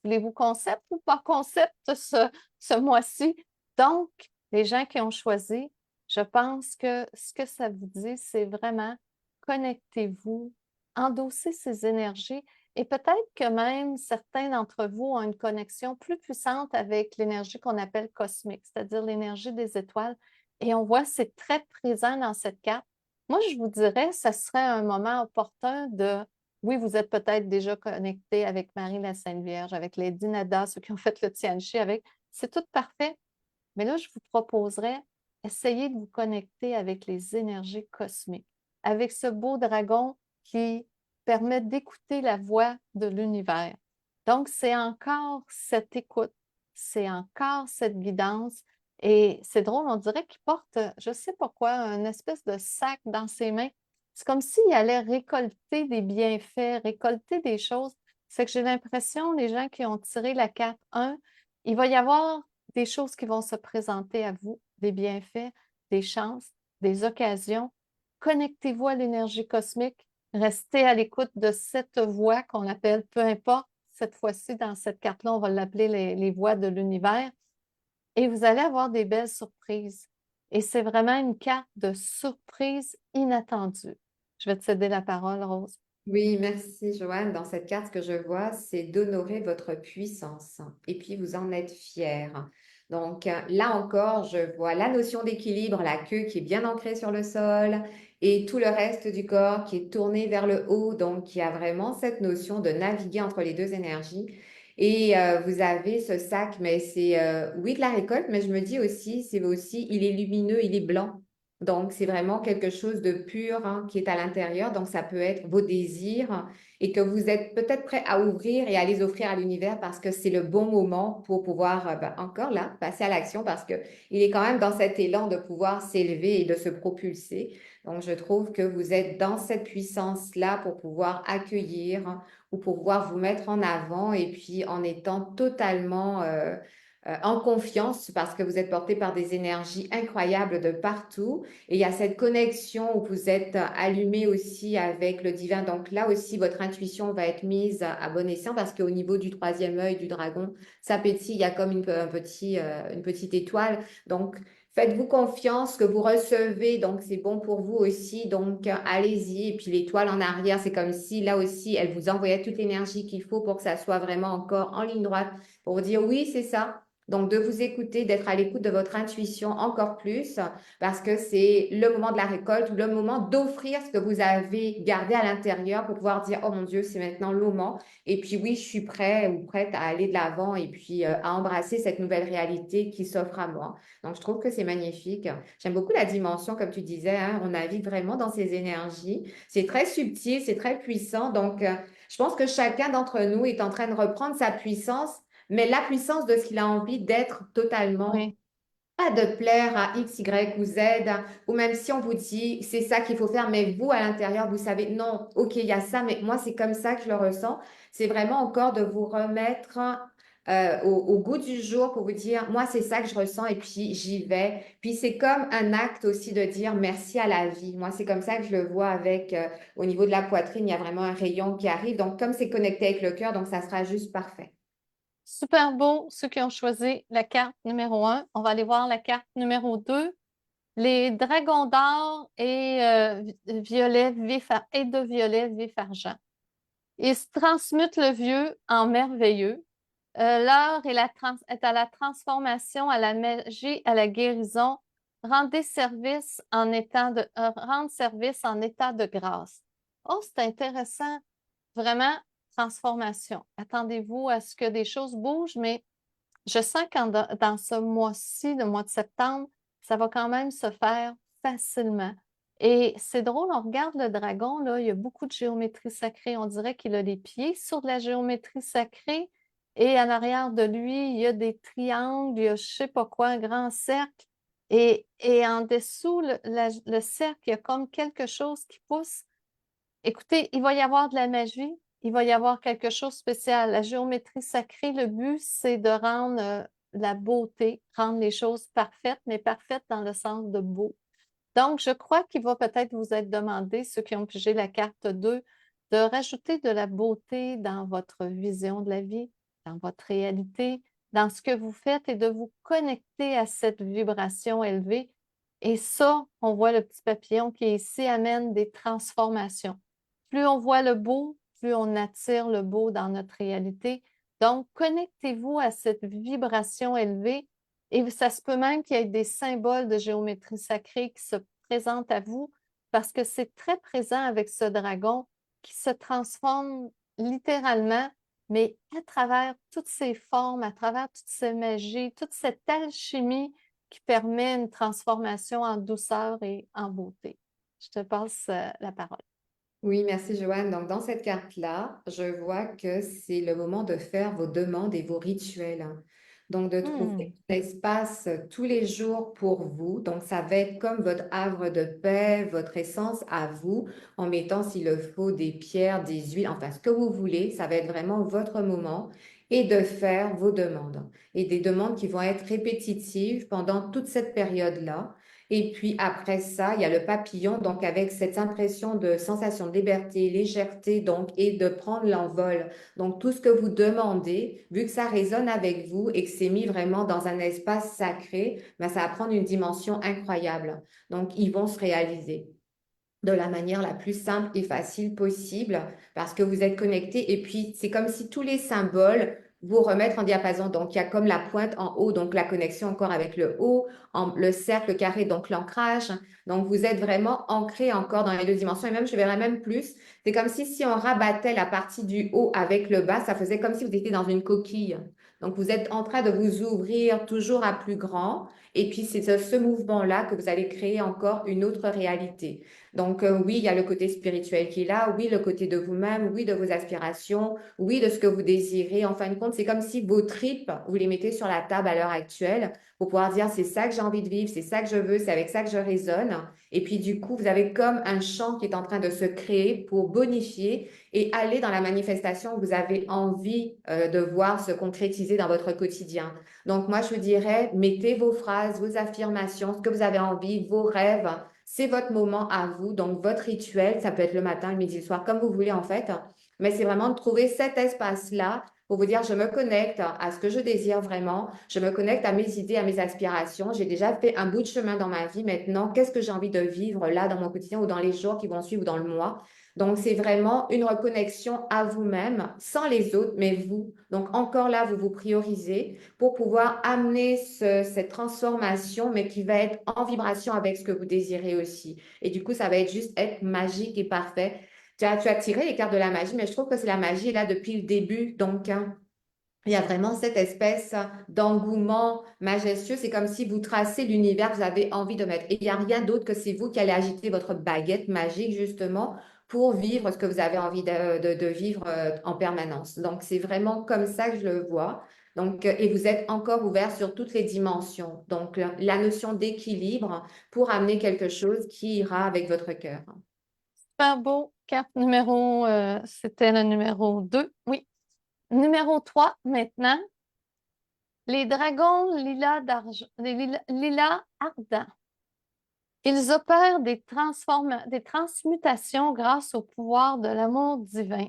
S1: Voulez-vous concept ou pas concept ce mois-ci? Donc, les gens qui ont choisi, je pense que ce que ça vous dit, c'est vraiment connectez-vous, endossez ces énergies et peut-être que même certains d'entre vous ont une connexion plus puissante avec l'énergie qu'on appelle cosmique, c'est-à-dire l'énergie des étoiles. Et on voit c'est très présent dans cette carte. Moi, je vous dirais, ce serait un moment opportun de oui, vous êtes peut-être déjà connecté avec Marie la Sainte Vierge, avec les Nada, ceux qui ont fait le Tianchi avec. C'est tout parfait. Mais là, je vous proposerais, essayez de vous connecter avec les énergies cosmiques, avec ce beau dragon qui permet d'écouter la voix de l'univers. Donc, c'est encore cette écoute, c'est encore cette guidance. Et c'est drôle, on dirait qu'il porte, je ne sais pas quoi, une espèce de sac dans ses mains. C'est comme s'il allait récolter des bienfaits, récolter des choses. C'est que j'ai l'impression, les gens qui ont tiré la carte 1, il va y avoir des choses qui vont se présenter à vous, des bienfaits, des chances, des occasions. Connectez-vous à l'énergie cosmique. Restez à l'écoute de cette voix qu'on appelle, peu importe, cette fois-ci, dans cette carte-là, on va l'appeler les voix de l'univers. Et vous allez avoir des belles surprises. Et c'est vraiment une carte de surprise inattendue. Je vais te céder la parole, Rose.
S2: Oui, merci Joanne. Dans cette carte, ce que je vois, c'est d'honorer votre puissance et puis vous en êtes fier. Donc là encore, je vois la notion d'équilibre, la queue qui est bien ancrée sur le sol et tout le reste du corps qui est tourné vers le haut. Donc il y a vraiment cette notion de naviguer entre les deux énergies. Et vous avez ce sac, mais c'est oui de la récolte, mais je me dis aussi, c'est aussi, il est lumineux, il est blanc. Donc, c'est vraiment quelque chose de pur hein, qui est à l'intérieur. Donc, ça peut être vos désirs et que vous êtes peut-être prêt à ouvrir et à les offrir à l'univers parce que c'est le bon moment pour pouvoir, ben, encore là, passer à l'action parce que il est quand même dans cet élan de pouvoir s'élever et de se propulser. Donc, je trouve que vous êtes dans cette puissance-là pour pouvoir accueillir ou pour pouvoir vous mettre en avant et puis en étant totalement en confiance parce que vous êtes porté par des énergies incroyables de partout. Et il y a cette connexion où vous êtes allumé aussi avec le divin. Donc là aussi, votre intuition va être mise à bon escient parce qu'au niveau du troisième œil du dragon, ça pétille, il y a comme une petite étoile. Donc, faites-vous confiance que vous recevez, donc c'est bon pour vous aussi. Donc, allez-y. Et puis l'étoile en arrière, c'est comme si là aussi, elle vous envoyait toute l'énergie qu'il faut pour que ça soit vraiment encore en ligne droite pour vous dire oui, c'est ça. Donc, de vous écouter, d'être à l'écoute de votre intuition encore plus, parce que c'est le moment de la récolte ou le moment d'offrir ce que vous avez gardé à l'intérieur pour pouvoir dire, oh mon Dieu, c'est maintenant le moment. Et puis oui, je suis prêt ou prête à aller de l'avant et puis à embrasser cette nouvelle réalité qui s'offre à moi. Donc, je trouve que c'est magnifique. J'aime beaucoup la dimension, comme tu disais, hein, on navigue vraiment dans ces énergies. C'est très subtil, c'est très puissant. Donc, je pense que chacun d'entre nous est en train de reprendre sa puissance mais la puissance de ce qu'il a envie d'être totalement,
S1: Oui,
S2: pas de plaire à X, Y ou Z, ou même si on vous dit c'est ça qu'il faut faire, mais vous à l'intérieur, vous savez, non, ok, il y a ça, mais moi c'est comme ça que je le ressens. C'est vraiment encore de vous remettre au goût du jour pour vous dire, moi c'est ça que je ressens et puis j'y vais. Puis c'est comme un acte aussi de dire merci à la vie. Moi c'est comme ça que je le vois avec, au niveau de la poitrine, il y a vraiment un rayon qui arrive. Donc comme c'est connecté avec le cœur, donc ça sera juste parfait.
S1: super beau, ceux qui ont choisi la carte numéro 1. On va aller voir la carte numéro 2. Les dragons d'or et, violet vif et de violet vif argent. Ils se transmutent le vieux en merveilleux. L'heure est à la transformation, à la magie, à la guérison. Rendre service en état de grâce. Oh, c'est intéressant. Vraiment, transformation. Attendez-vous à ce que des choses bougent, mais je sens que dans ce mois-ci, le mois de septembre, ça va quand même se faire facilement. Et c'est drôle, on regarde le dragon, là, il y a beaucoup de géométrie sacrée. On dirait qu'il a les pieds sur de la géométrie sacrée. Et en arrière de lui, il y a des triangles, il y a je sais pas quoi, un grand cercle. Et en dessous, le cercle, il y a comme quelque chose qui pousse. Écoutez, il va y avoir de la magie, il va y avoir quelque chose de spécial. La géométrie sacrée, le but, c'est de rendre la beauté, rendre les choses parfaites, mais parfaites dans le sens de beau. Donc, je crois qu'il va peut-être vous être demandé, ceux qui ont pigé la carte 2, de rajouter de la beauté dans votre vision de la vie, dans votre réalité, dans ce que vous faites et de vous connecter à cette vibration élevée. Et ça, on voit le petit papillon qui est ici, amène des transformations. Plus on voit le beau, plus on attire le beau dans notre réalité. Donc, connectez-vous à cette vibration élevée et ça se peut même qu'il y ait des symboles de géométrie sacrée qui se présentent à vous parce que c'est très présent avec ce dragon qui se transforme littéralement, mais à travers toutes ces formes, à travers toutes ces magies, toute cette alchimie qui permet une transformation en douceur et en beauté. Je te passe la parole.
S2: Oui, merci Joanne. Donc, dans cette carte-là, je vois que c'est le moment de faire vos demandes et vos rituels. Donc, de trouver
S1: Hmm.
S2: un espace tous les jours pour vous. Donc, ça va être comme votre havre de paix, votre essence à vous, en mettant, s'il le faut, des pierres, des huiles, enfin, ce que vous voulez. Ça va être vraiment votre moment et de faire vos demandes. Et des demandes qui vont être répétitives pendant toute cette période-là. Et puis après ça, il y a le papillon, donc avec cette impression de sensation de liberté, légèreté, donc, et de prendre l'envol. Donc tout ce que vous demandez, vu que ça résonne avec vous et que c'est mis vraiment dans un espace sacré, ben, ça va prendre une dimension incroyable. Donc ils vont se réaliser de la manière la plus simple et facile possible parce que vous êtes connecté et puis c'est comme si tous les symboles vous remettent en diapason. Donc, il y a comme la pointe en haut, donc la connexion encore avec le haut, le cercle carré, donc l'ancrage. Donc, vous êtes vraiment ancré encore dans les deux dimensions. Et même, je verrais même plus, c'est comme si on rabattait la partie du haut avec le bas, ça faisait comme si vous étiez dans une coquille. Donc, vous êtes en train de vous ouvrir toujours à plus grand. Et puis, c'est ce mouvement-là que vous allez créer encore une autre réalité. Donc, oui, il y a le côté spirituel qui est là, oui, le côté de vous-même, oui, de vos aspirations, oui, de ce que vous désirez. En fin de compte, c'est comme si vos tripes, vous les mettez sur la table à l'heure actuelle pour pouvoir dire, c'est ça que j'ai envie de vivre, c'est ça que je veux, c'est avec ça que je résonne. Et puis, du coup, vous avez comme un champ qui est en train de se créer pour bonifier et aller dans la manifestation que vous avez envie de voir se concrétiser dans votre quotidien. Donc, moi, je vous dirais, mettez vos phrases, vos affirmations, ce que vous avez envie, vos rêves. C'est votre moment à vous, donc votre rituel, ça peut être le matin, le midi, le soir, comme vous voulez en fait, mais c'est vraiment de trouver cet espace-là pour vous dire, je me connecte à ce que je désire vraiment, je me connecte à mes idées, à mes aspirations, j'ai déjà fait un bout de chemin dans ma vie maintenant, qu'est-ce que j'ai envie de vivre là dans mon quotidien ou dans les jours qui vont suivre ou dans le mois. Donc, c'est vraiment une reconnexion à vous-même, sans les autres, mais vous. Donc, encore là, vous vous priorisez pour pouvoir amener cette transformation, mais qui va être en vibration avec ce que vous désirez aussi. Et du coup, ça va être juste être magique et parfait. Tu as tiré les cartes de la magie, mais je trouve que c'est la magie là depuis le début. Donc, hein, il y a vraiment cette espèce d'engouement majestueux. C'est comme si vous tracez l'univers que vous avez envie de mettre. Et il n'y a rien d'autre que c'est vous qui allez agiter votre baguette magique, justement, pour vivre ce que vous avez envie de vivre en permanence. Donc, c'est vraiment comme ça que je le vois. Donc, et vous êtes encore ouvert sur toutes les dimensions. Donc, la notion d'équilibre pour amener quelque chose qui ira avec votre cœur.
S1: Super beau. Carte numéro, c'était le numéro 2. Oui. Numéro 3 maintenant. Les dragons lilas d'argent, les lilas ardents. Ils opèrent des transmutations grâce au pouvoir de l'amour divin.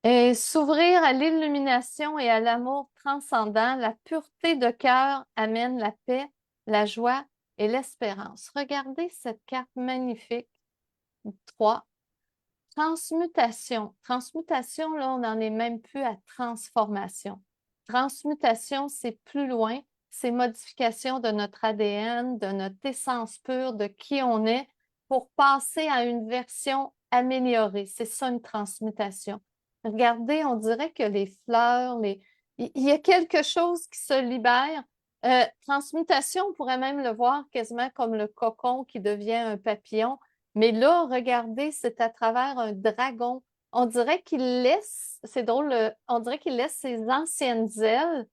S1: Et s'ouvrir à l'illumination et à l'amour transcendant, la pureté de cœur amène la paix, la joie et l'espérance. Regardez cette carte magnifique. 3. Transmutation. Transmutation, là, on n'en est même plus à transformation. Transmutation, c'est plus loin, c'est modification de notre ADN, de notre essence pure, de qui on est, pour passer à une version améliorée. C'est ça une transmutation. Regardez, on dirait que les fleurs, il y a quelque chose qui se libère Transmutation, on pourrait même le voir quasiment comme le cocon qui devient un papillon. Mais là, regardez, c'est à travers un dragon. On dirait qu'il laisse, c'est drôle, on dirait qu'il laisse ses anciennes ailes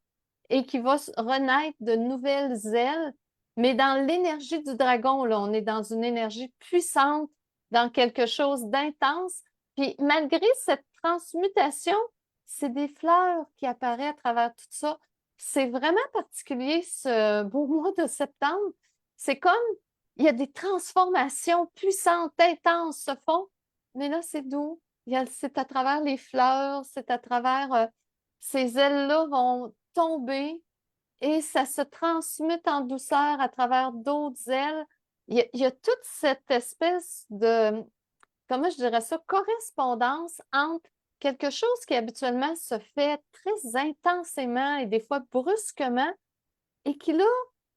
S1: et qu'il va renaître de nouvelles ailes. Mais dans l'énergie du dragon, là, on est dans une énergie puissante, dans quelque chose d'intense. Puis malgré cette transmutation, c'est des fleurs qui apparaissent à travers tout ça. C'est vraiment particulier ce beau mois de septembre. C'est comme il y a des transformations puissantes, intenses se font, mais là, c'est doux. C'est à travers les fleurs, c'est à travers ces ailes-là vont tomber et ça se transmute en douceur à travers d'autres ailes. Il y a toute cette espèce de, comment je dirais ça, correspondance entre quelque chose qui habituellement se fait très intensément et des fois brusquement et qui là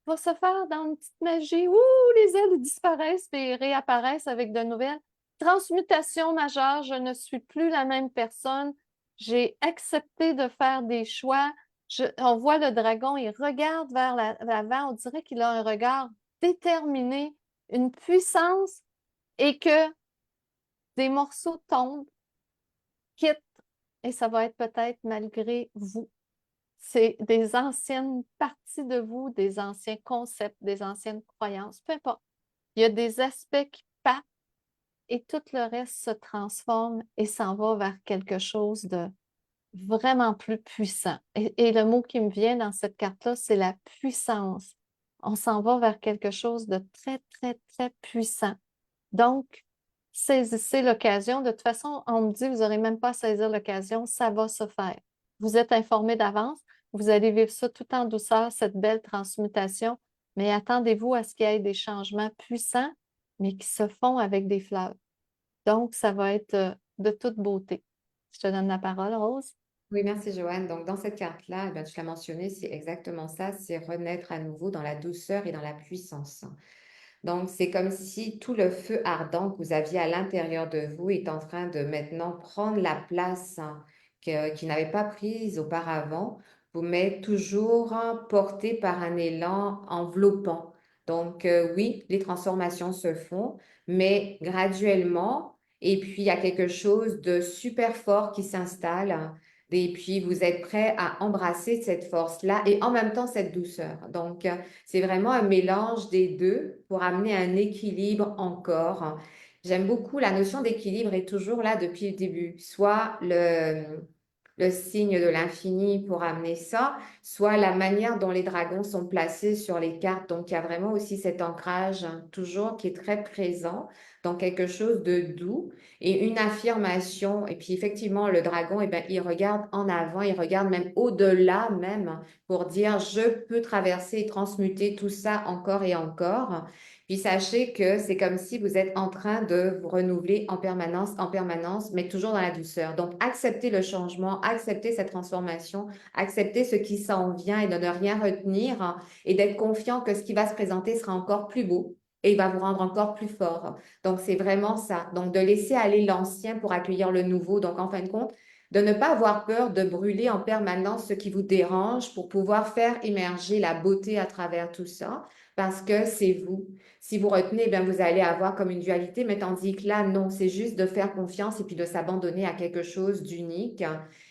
S1: va se faire dans une petite magie. Ouh, les ailes disparaissent et réapparaissent avec de nouvelles. Transmutation majeure, je ne suis plus la même personne. J'ai accepté de faire des choix. On voit le dragon, il regarde vers l'avant, on dirait qu'il a un regard déterminé, une puissance et que des morceaux tombent, quittent et ça va être peut-être malgré vous. C'est des anciennes parties de vous, des anciens concepts, des anciennes croyances, peu importe. Il y a des aspects qui partent et tout le reste se transforme et s'en va vers quelque chose de vraiment plus puissant. Et le mot qui me vient dans cette carte-là, c'est la puissance. On s'en va vers quelque chose de très, très, très puissant. Donc, saisissez l'occasion. De toute façon, on me dit, vous n'aurez même pas à saisir l'occasion, ça va se faire. Vous êtes informé d'avance, vous allez vivre ça tout en douceur, cette belle transmutation, mais attendez-vous à ce qu'il y ait des changements puissants, mais qui se font avec des fleurs. Donc, ça va être de toute beauté. Je te donne la parole, Rose.
S2: Oui, merci Joanne. Donc, dans cette carte-là, eh bien, tu l'as mentionné, c'est exactement ça, c'est renaître à nouveau dans la douceur et dans la puissance. Donc, c'est comme si tout le feu ardent que vous aviez à l'intérieur de vous est en train de maintenant prendre la place qu'il n'avait pas prise auparavant, vous met toujours porté par un élan enveloppant. Donc, oui, les transformations se font, mais graduellement, et puis il y a quelque chose de super fort qui s'installe. Et puis, vous êtes prêt à embrasser cette force-là et en même temps cette douceur. Donc, c'est vraiment un mélange des deux pour amener un équilibre encore. J'aime beaucoup la notion d'équilibre est toujours là depuis le début. Soit le signe de l'infini pour amener ça, soit la manière dont les dragons sont placés sur les cartes. Donc, il y a vraiment aussi cet ancrage toujours qui est très présent dans quelque chose de doux et une affirmation. Et puis, effectivement, le dragon, eh ben, il regarde en avant, il regarde même au-delà même pour dire, je peux traverser et transmuter tout ça encore et encore. Puis sachez que c'est comme si vous êtes en train de vous renouveler en permanence, mais toujours dans la douceur. Donc, acceptez le changement, acceptez cette transformation, acceptez ce qui s'en vient et de ne rien retenir et d'être confiant que ce qui va se présenter sera encore plus beau et il va vous rendre encore plus fort. Donc, c'est vraiment ça. Donc, de laisser aller l'ancien pour accueillir le nouveau. Donc, en fin de compte, de ne pas avoir peur de brûler en permanence ce qui vous dérange pour pouvoir faire émerger la beauté à travers tout ça, parce que c'est vous. Si vous retenez, eh bien, vous allez avoir comme une dualité, mais tandis que là, non, c'est juste de faire confiance et puis de s'abandonner à quelque chose d'unique.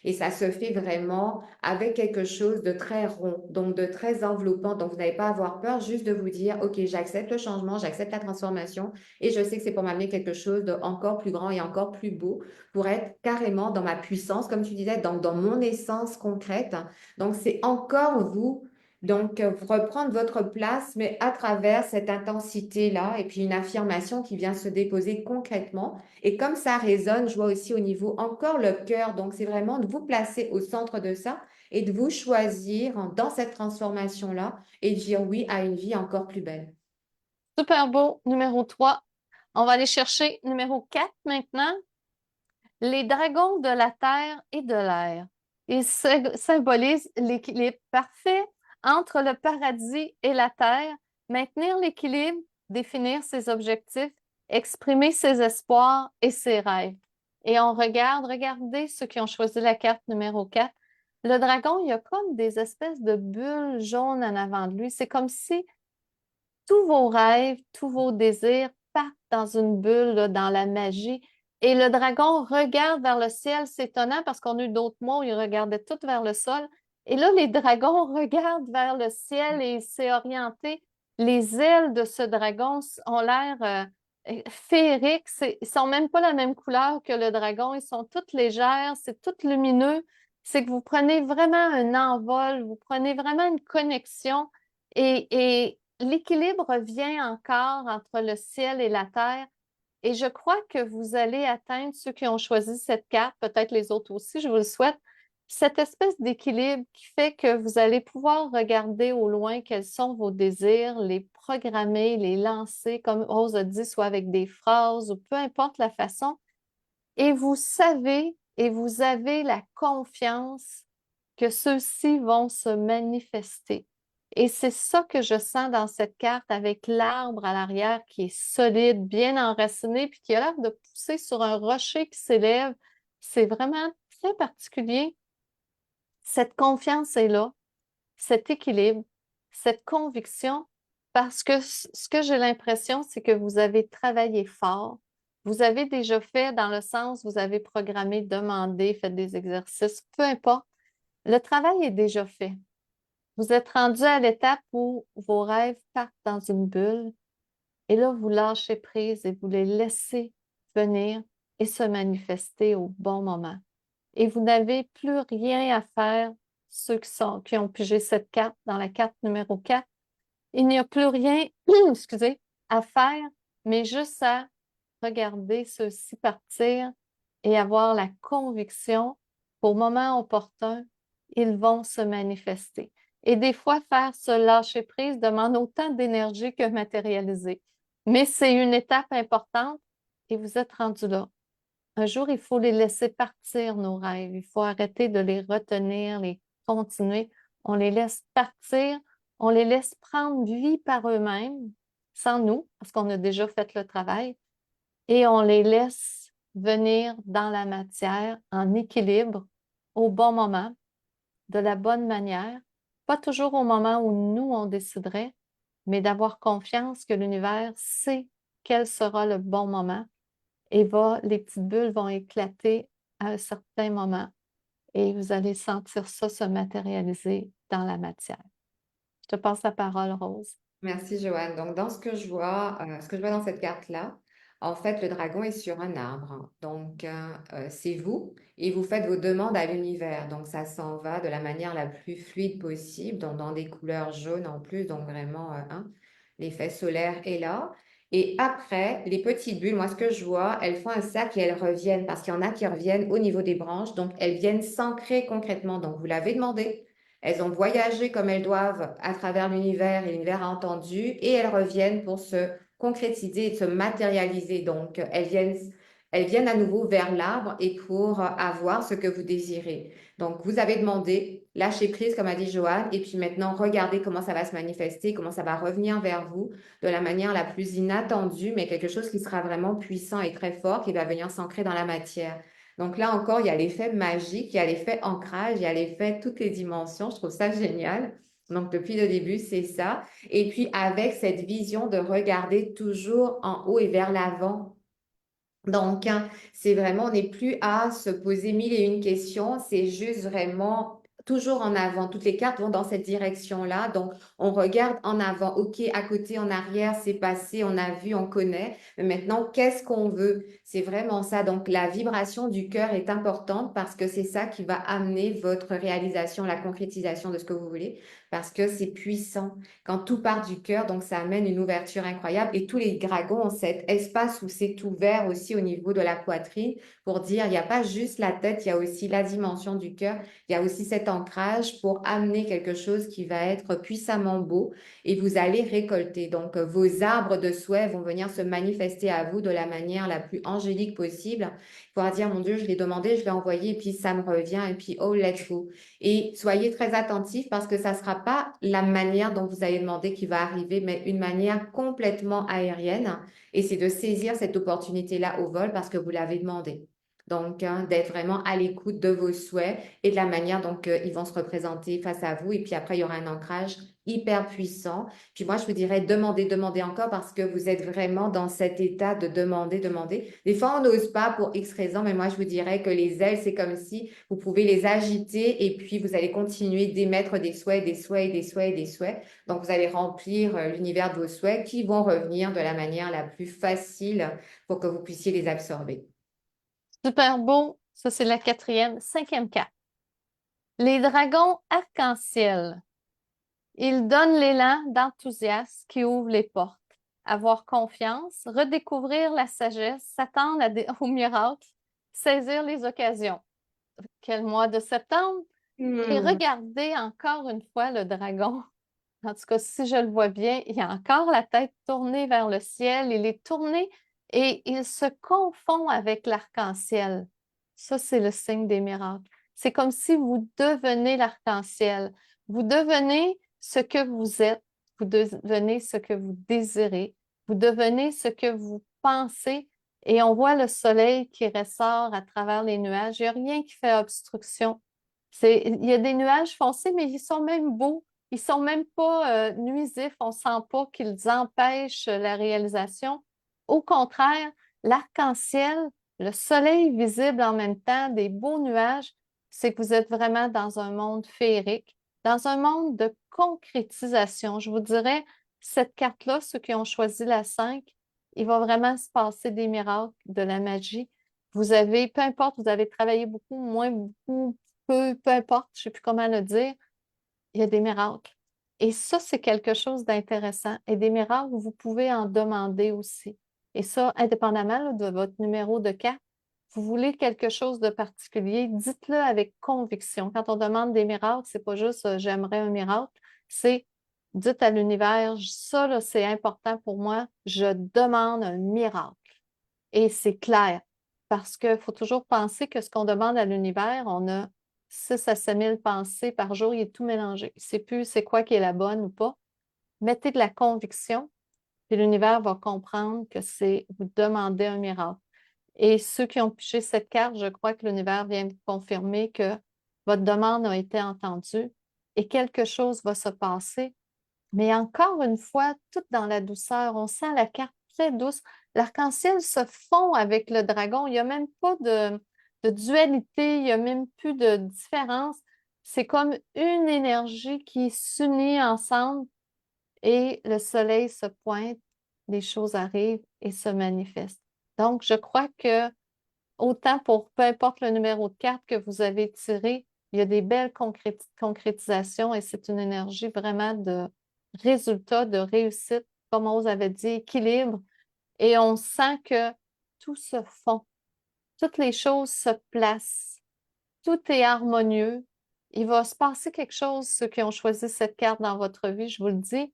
S2: Et ça se fait vraiment avec quelque chose de très rond, donc de très enveloppant. Donc, vous n'avez pas à avoir peur, juste de vous dire, OK, j'accepte le changement, j'accepte la transformation et je sais que c'est pour m'amener quelque chose d'encore plus grand et encore plus beau pour être carrément dans ma puissance, comme tu disais, dans mon essence concrète. Donc, c'est encore vous. Donc, reprendre votre place, mais à travers cette intensité-là, et puis une affirmation qui vient se déposer concrètement. Et comme ça résonne, je vois aussi au niveau encore le cœur. Donc, c'est vraiment de vous placer au centre de ça et de vous choisir dans cette transformation-là et dire oui à une vie encore plus belle.
S1: Super beau, numéro 3. On va aller chercher numéro 4 maintenant. Les dragons de la terre et de l'air. Ils symbolisent l'équilibre parfait entre le paradis et la terre, maintenir l'équilibre, définir ses objectifs, exprimer ses espoirs et ses rêves. Et on regarde, regardez ceux qui ont choisi la carte numéro 4. le dragon, il y a comme des espèces de bulles jaunes en avant de lui. C'est comme si tous vos rêves, tous vos désirs partent dans une bulle, là, dans la magie. Et le dragon regarde vers le ciel. C'est étonnant parce qu'on a eu d'autres mois où ils regardaient tout vers le sol. Et là, les dragons regardent vers le ciel et il s'est orienté. Les ailes de ce dragon ont l'air féeriques. Ils sont même pas la même couleur que le dragon. Ils sont toutes légères, c'est tout lumineux. C'est que vous prenez vraiment un envol, vous prenez vraiment une connexion. Et l'équilibre vient encore entre le ciel et la terre. Et je crois que vous allez atteindre, ceux qui ont choisi cette carte, peut-être les autres aussi, je vous le souhaite, cette espèce d'équilibre qui fait que vous allez pouvoir regarder au loin quels sont vos désirs, les programmer, les lancer, comme Rose a dit, soit avec des phrases ou peu importe la façon. Et vous savez et vous avez la confiance que ceux-ci vont se manifester. Et c'est ça que je sens dans cette carte avec l'arbre à l'arrière qui est solide, bien enraciné, puis qui a l'air de pousser sur un rocher qui s'élève. C'est vraiment très particulier. Cette confiance est là, cet équilibre, cette conviction, parce que ce que j'ai l'impression, c'est que vous avez travaillé fort. Vous avez déjà fait dans le sens, vous avez programmé, demandé, fait des exercices, peu importe. Le travail est déjà fait. Vous êtes rendu à l'étape où vos rêves partent dans une bulle et là, vous lâchez prise et vous les laissez venir et se manifester au bon moment. Et vous n'avez plus rien à faire, ceux qui ont pigé cette carte dans la carte numéro 4. Il n'y a plus rien, excusez, à faire, mais juste à regarder ceux-ci partir et avoir la conviction qu'au moment opportun, ils vont se manifester. Et des fois, faire ce lâcher-prise demande autant d'énergie que matérialiser. Mais c'est une étape importante et vous êtes rendu là. Un jour, il faut les laisser partir, nos rêves. Il faut arrêter de les retenir, les continuer. On les laisse partir, on les laisse prendre vie par eux-mêmes, sans nous, parce qu'on a déjà fait le travail, et on les laisse venir dans la matière en équilibre, au bon moment, de la bonne manière, pas toujours au moment où nous, on déciderait, mais d'avoir confiance que l'univers sait quel sera le bon moment et les petites bulles vont éclater à un certain moment et vous allez sentir ça se matérialiser dans la matière. Je te passe la parole, Rose.
S2: Merci, Joanne. Donc, dans ce que je vois dans cette carte-là, en fait, le dragon est sur un arbre. Donc, c'est vous et vous faites vos demandes à l'univers. Donc, ça s'en va de la manière la plus fluide possible, dans des couleurs jaunes en plus. Donc, vraiment, l'effet solaire est là. Et après, les petites bulles, moi, ce que je vois, elles font un sac et elles reviennent parce qu'il y en a qui reviennent au niveau des branches. Donc, elles viennent s'ancrer concrètement. Donc, vous l'avez demandé. Elles ont voyagé comme elles doivent à travers l'univers et l'univers a entendu et elles reviennent pour se concrétiser et se matérialiser. Donc, elles viennent à nouveau vers l'arbre et pour avoir ce que vous désirez. Donc, vous avez demandé, lâchez prise, comme a dit Joanne, et puis maintenant, regardez comment ça va se manifester, comment ça va revenir vers vous de la manière la plus inattendue, mais quelque chose qui sera vraiment puissant et très fort, qui va venir s'ancrer dans la matière. Donc là encore, il y a l'effet magique, il y a l'effet ancrage, il y a l'effet toutes les dimensions. Je trouve ça génial. Donc depuis le début, c'est ça. Et puis avec cette vision de regarder toujours en haut et vers l'avant. Donc, c'est vraiment, on n'est plus à se poser mille et une questions, c'est juste vraiment toujours en avant. Toutes les cartes vont dans cette direction-là. Donc, on regarde en avant. OK, à côté, en arrière, c'est passé, on a vu, on connaît. Mais maintenant, qu'est-ce qu'on veut? C'est vraiment ça. Donc, la vibration du cœur est importante parce que c'est ça qui va amener votre réalisation, la concrétisation de ce que vous voulez, parce que c'est puissant. Quand tout part du cœur, donc ça amène une ouverture incroyable. Et tous les dragons ont cet espace où c'est ouvert aussi au niveau de la poitrine pour dire, il n'y a pas juste la tête, il y a aussi la dimension du cœur, il y a aussi cet ancrage pour amener quelque chose qui va être puissamment beau et vous allez récolter. Donc, vos arbres de souhait vont venir se manifester à vous de la manière la plus angélique possible. Il faudra dire, mon Dieu, je l'ai demandé, je l'ai envoyé, et puis ça me revient, et puis, oh, let's go. Et soyez très attentifs parce que ça ne sera pas la manière dont vous avez demandé qui va arriver, mais une manière complètement aérienne. Et c'est de saisir cette opportunité-là au vol parce que vous l'avez demandé. Donc, d'être vraiment à l'écoute de vos souhaits et de la manière dont ils vont se représenter face à vous. Et puis après, il y aura un ancrage hyper puissant. Puis moi, je vous dirais demander, demander encore parce que vous êtes vraiment dans cet état de demander, demander. Des fois, on n'ose pas pour X raisons, mais moi, je vous dirais que les ailes, c'est comme si vous pouvez les agiter et puis vous allez continuer d'émettre des souhaits, des souhaits, des souhaits, des souhaits. Donc, vous allez remplir l'univers de vos souhaits qui vont revenir de la manière la plus facile pour que vous puissiez les absorber.
S1: Super beau. Ça, c'est la quatrième. Cinquième carte. Les dragons arc-en-ciel. Ils donnent l'élan d'enthousiasme qui ouvre les portes. Avoir confiance, redécouvrir la sagesse, s'attendre aux miracles, saisir les occasions. Quel mois de septembre? Et
S2: Hmm.
S1: regardez encore une fois le dragon. En tout cas, si je le vois bien, il a encore la tête tournée vers le ciel. Il est tourné et il se confond avec l'arc-en-ciel. Ça, c'est le signe des miracles. C'est comme si vous devenez l'arc-en-ciel. Vous devenez ce que vous êtes. Vous devenez ce que vous désirez. Vous devenez ce que vous pensez. Et on voit le soleil qui ressort à travers les nuages. Il n'y a rien qui fait obstruction. Il y a des nuages foncés, mais ils sont même beaux. Ils sont même pas nuisifs, on sent pas qu'ils empêchent la réalisation. Au contraire, l'arc-en-ciel, le soleil visible en même temps, des beaux nuages, c'est que vous êtes vraiment dans un monde féerique, dans un monde de concrétisation. Je vous dirais, cette carte-là, ceux qui ont choisi la 5, il va vraiment se passer des miracles, de la magie. Vous avez, peu importe, vous avez travaillé beaucoup, moins beaucoup, peu importe, je ne sais plus comment le dire, il y a des miracles. Et ça, c'est quelque chose d'intéressant. Et des miracles, vous pouvez en demander aussi. Et ça, indépendamment là, de votre numéro de carte, vous voulez quelque chose de particulier, dites-le avec conviction. Quand on demande des miracles, c'est pas juste j'aimerais un miracle, c'est dites à l'univers, ça, là, c'est important pour moi, je demande un miracle. Et c'est clair, parce qu'il faut toujours penser que ce qu'on demande à l'univers, on a 6 à 7 000 pensées par jour, il est tout mélangé. Il ne sait plus c'est quoi qui est la bonne ou pas. Mettez de la conviction, puis l'univers va comprendre que c'est vous demander un miracle. Et ceux qui ont piché cette carte, je crois que l'univers vient vous confirmer que votre demande a été entendue et quelque chose va se passer. Mais encore une fois, tout dans la douceur, on sent la carte très douce. L'arc-en-ciel se fond avec le dragon. Il n'y a même pas de dualité, il n'y a même plus de différence. C'est comme une énergie qui s'unit ensemble et le soleil se pointe, les choses arrivent et se manifestent. Donc, je crois que autant pour peu importe le numéro de carte que vous avez tiré, il y a des belles concrétisations et c'est une énergie vraiment de résultat, de réussite, comme on vous avait dit, équilibre. Et on sent que tout se fond, toutes les choses se placent, tout est harmonieux. Il va se passer quelque chose, ceux qui ont choisi cette carte dans votre vie, je vous le dis.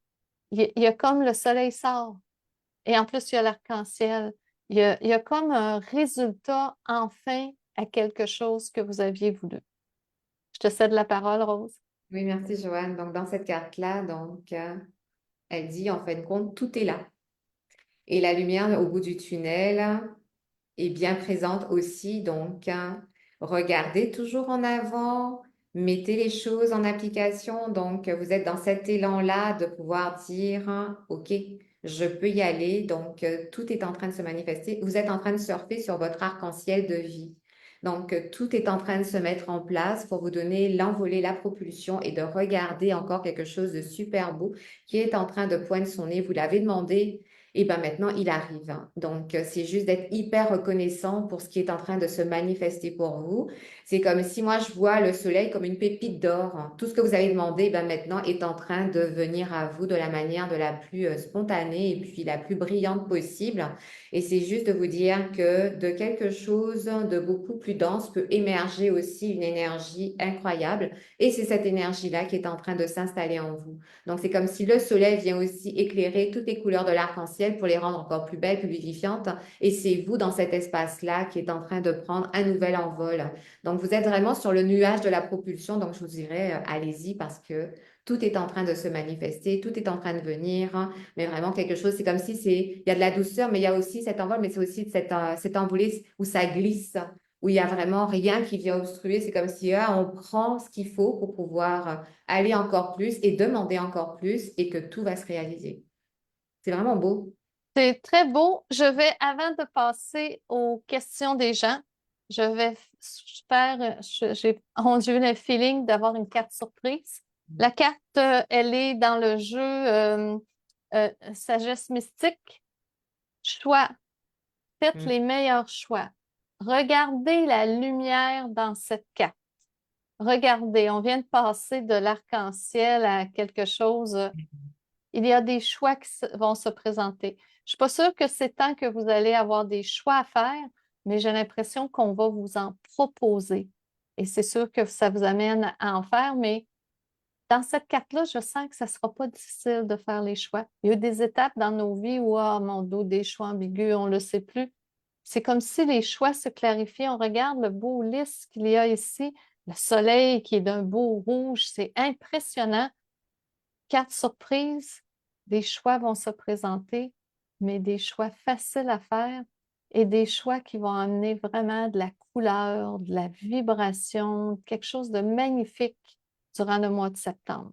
S1: Il y a comme le soleil sort. Et en plus, il y a l'arc-en-ciel. Il y a comme un résultat enfin à quelque chose que vous aviez voulu. Je te cède la parole, Rose.
S2: Oui, merci Joanne. Donc, dans cette carte-là, elle dit en fin de compte, tout est là. Et la lumière au bout du tunnel est bien présente aussi. Donc, regardez toujours en avant, mettez les choses en application. Donc, vous êtes dans cet élan-là de pouvoir dire, OK, je peux y aller. Donc, tout est en train de se manifester. Vous êtes en train de surfer sur votre arc-en-ciel de vie. Donc, tout est en train de se mettre en place pour vous donner l'envolée, la propulsion et de regarder encore quelque chose de super beau qui est en train de poindre son nez. Vous l'avez demandé, et bien maintenant, il arrive. Donc, c'est juste d'être hyper reconnaissant pour ce qui est en train de se manifester pour vous. C'est comme si moi, je vois le soleil comme une pépite d'or. Tout ce que vous avez demandé, ben maintenant, est en train de venir à vous de la manière de la plus spontanée et puis la plus brillante possible. Et c'est juste de vous dire que de quelque chose de beaucoup plus dense peut émerger aussi une énergie incroyable. Et c'est cette énergie-là qui est en train de s'installer en vous. Donc, c'est comme si le soleil vient aussi éclairer toutes les couleurs de l'arc-en-ciel pour les rendre encore plus belles, plus vivifiantes. Et c'est vous, dans cet espace-là, qui est en train de prendre un nouvel envol. Donc, vous êtes vraiment sur le nuage de la propulsion. Donc, je vous dirais, allez-y parce que tout est en train de se manifester, tout est en train de venir, mais vraiment quelque chose, c'est comme si il y a de la douceur, mais il y a aussi cet envol, mais c'est aussi cette envolée où ça glisse. où il y a vraiment rien qui vient obstruer. C'est comme si on prend ce qu'il faut pour pouvoir aller encore plus et demander encore plus et que tout va se réaliser. C'est vraiment beau.
S1: C'est très beau. Je vais, avant de passer aux questions des gens, je vais faire, j'ai eu le feeling d'avoir une carte surprise. La carte, elle est dans le jeu Sagesse mystique. Choix. Faites
S2: Mm.
S1: les meilleurs choix. Regardez la lumière dans cette carte. Regardez, on vient de passer de l'arc-en-ciel à quelque chose. Il y a des choix qui vont se présenter. Je ne suis pas sûre que c'est tant que vous allez avoir des choix à faire, mais j'ai l'impression qu'on va vous en proposer. Et c'est sûr que ça vous amène à en faire, mais dans cette carte-là, je sens que ça ne sera pas difficile de faire les choix. Il y a eu des étapes dans nos vies où, ah, mon dos, des choix ambigus, on ne le sait plus. C'est comme si les choix se clarifiaient. On regarde le beau lys qu'il y a ici, le soleil qui est d'un beau rouge. C'est impressionnant. Carte surprise, des choix vont se présenter, mais des choix faciles à faire et des choix qui vont amener vraiment de la couleur, de la vibration, quelque chose de magnifique durant le mois de septembre.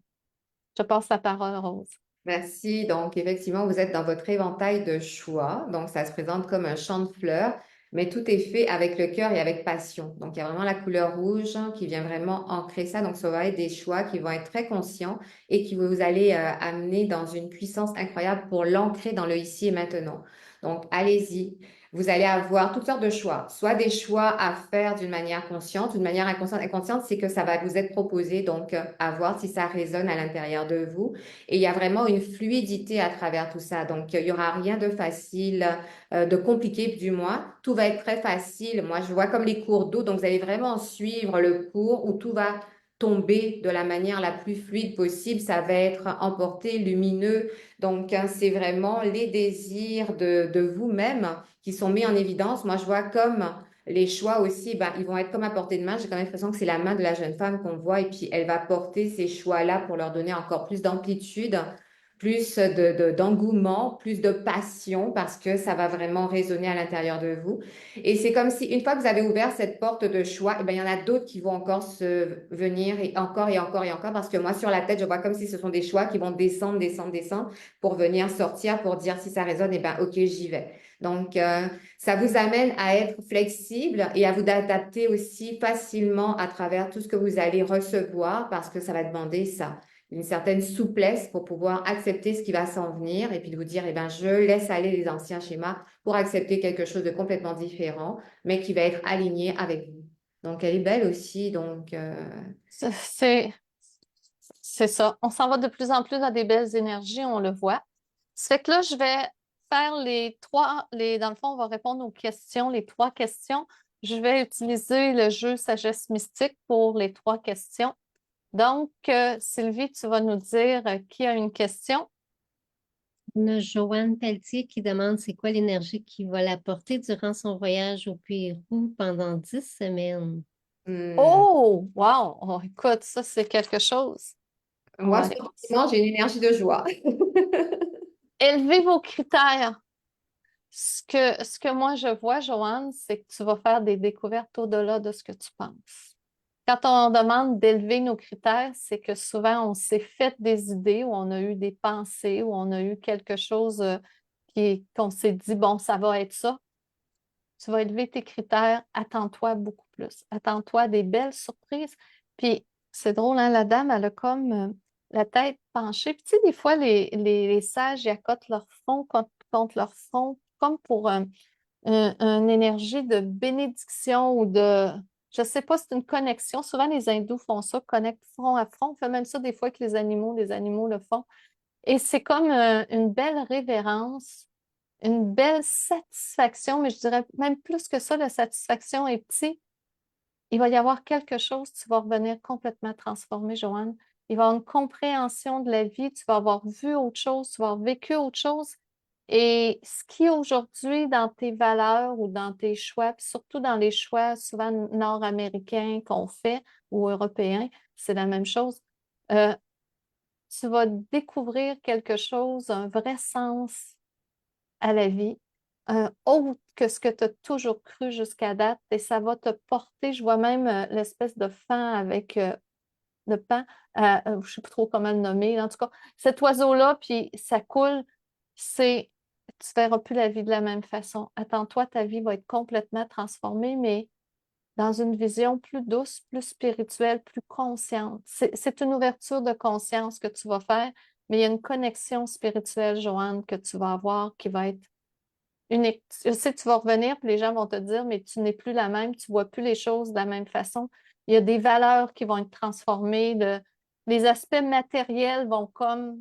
S1: Je passe la parole, Rose.
S2: Merci. Donc, effectivement, vous êtes dans votre éventail de choix. Donc, ça se présente comme un champ de fleurs, mais tout est fait avec le cœur et avec passion. Donc, il y a vraiment la couleur rouge qui vient vraiment ancrer ça. Donc, ça va être des choix qui vont être très conscients et qui vous allez amener dans une puissance incroyable pour l'ancrer dans le ici et maintenant. Donc, allez-y. Vous allez avoir toutes sortes de choix, soit des choix à faire d'une manière consciente, d'une manière inconsciente. Inconsciente, c'est que ça va vous être proposé, donc à voir si ça résonne à l'intérieur de vous. Et il y a vraiment une fluidité à travers tout ça. Donc, il n'y aura rien de facile, de compliqué du moins. Tout va être très facile. Moi, je vois comme les cours d'eau. Donc, vous allez vraiment suivre le cours où tout va tomber de la manière la plus fluide possible. Ça va être emporté, lumineux. Donc, c'est vraiment les désirs de vous-même qui sont mis en évidence. Moi, je vois comme les choix aussi, ben, ils vont être comme à portée de main. J'ai quand même l'impression que c'est la main de la jeune femme qu'on voit et puis elle va porter ces choix-là pour leur donner encore plus d'amplitude, plus d'engouement, plus de passion parce que ça va vraiment résonner à l'intérieur de vous. Et c'est comme si une fois que vous avez ouvert cette porte de choix, eh ben, il y en a d'autres qui vont encore se venir et encore et encore et encore parce que moi, sur la tête, je vois comme si ce sont des choix qui vont descendre, descendre, descendre pour venir sortir, pour dire si ça résonne, eh ben, OK, j'y vais. Donc, ça vous amène à être flexible et à vous adapter aussi facilement à travers tout ce que vous allez recevoir parce que ça va demander ça, une certaine souplesse pour pouvoir accepter ce qui va s'en venir et puis de vous dire, eh ben, je laisse aller les anciens schémas pour accepter quelque chose de complètement différent, mais qui va être aligné avec vous. Donc, elle est belle aussi. Donc,
S1: C'est c'est ça. On s'en va de plus en plus dans des belles énergies, on le voit. Ça fait que là, je vais faire dans le fond, on va répondre aux questions, les trois questions. Je vais utiliser le jeu Sagesse mystique pour les trois questions. Donc, Sylvie, tu vas nous dire qui a une question.
S3: On a Joanne Pelletier qui demande c'est quoi l'énergie qui va l'apporter durant son voyage au Pérou pendant 10 semaines.
S2: hmm,
S1: Oh, wow! Oh, écoute, ça, c'est quelque chose. On va
S2: moi,
S1: aller voir ça.
S2: spontanément, j'ai une énergie de joie.
S1: Élevez vos critères. Ce que moi je vois, Joanne, c'est que tu vas faire des découvertes au-delà de ce que tu penses. Quand on demande d'élever nos critères, c'est que souvent on s'est fait des idées, ou on a eu des pensées, ou on a eu quelque chose qu'on s'est dit, bon, ça va être ça. Tu vas élever tes critères, attends-toi beaucoup plus. Attends-toi à des belles surprises. Puis c'est drôle, hein, la dame, elle a comme la tête penchée. Puis tu sais, des fois, les sages, ils accotent leur front contre leur front, comme pour une énergie de bénédiction ou de, je sais pas, c'est une connexion. Souvent, les hindous font ça, connectent front à front. On fait même ça des fois avec les animaux le font. Et c'est comme une belle révérence, une belle satisfaction, mais je dirais même plus que ça, la satisfaction est petite. Il va y avoir quelque chose, tu vas revenir complètement transformé, Joanne. Il va y avoir une compréhension de la vie, tu vas avoir vu autre chose, tu vas avoir vécu autre chose. Et ce qui aujourd'hui, dans tes valeurs ou dans tes choix, puis surtout dans les choix souvent nord-américains qu'on fait ou européens, c'est la même chose. Euh, Tu vas découvrir quelque chose, un vrai sens à la vie, autre que ce que tu as toujours cru jusqu'à date et ça va te porter. Je vois même l'espèce de fan avec de pan, je ne sais plus trop comment le nommer. En tout cas, cet oiseau-là, puis ça coule, c'est tu ne verras plus la vie de la même façon. Attends-toi, ta vie va être complètement transformée, mais dans une vision plus douce, plus spirituelle, plus consciente. C'est une ouverture de conscience que tu vas faire, mais il y a une connexion spirituelle, Joanne, que tu vas avoir qui va être unique. Je sais que tu vas revenir, puis les gens vont te dire, mais tu n'es plus la même, tu vois plus les choses de la même façon. Il y a des valeurs qui vont être transformées, les aspects matériels vont comme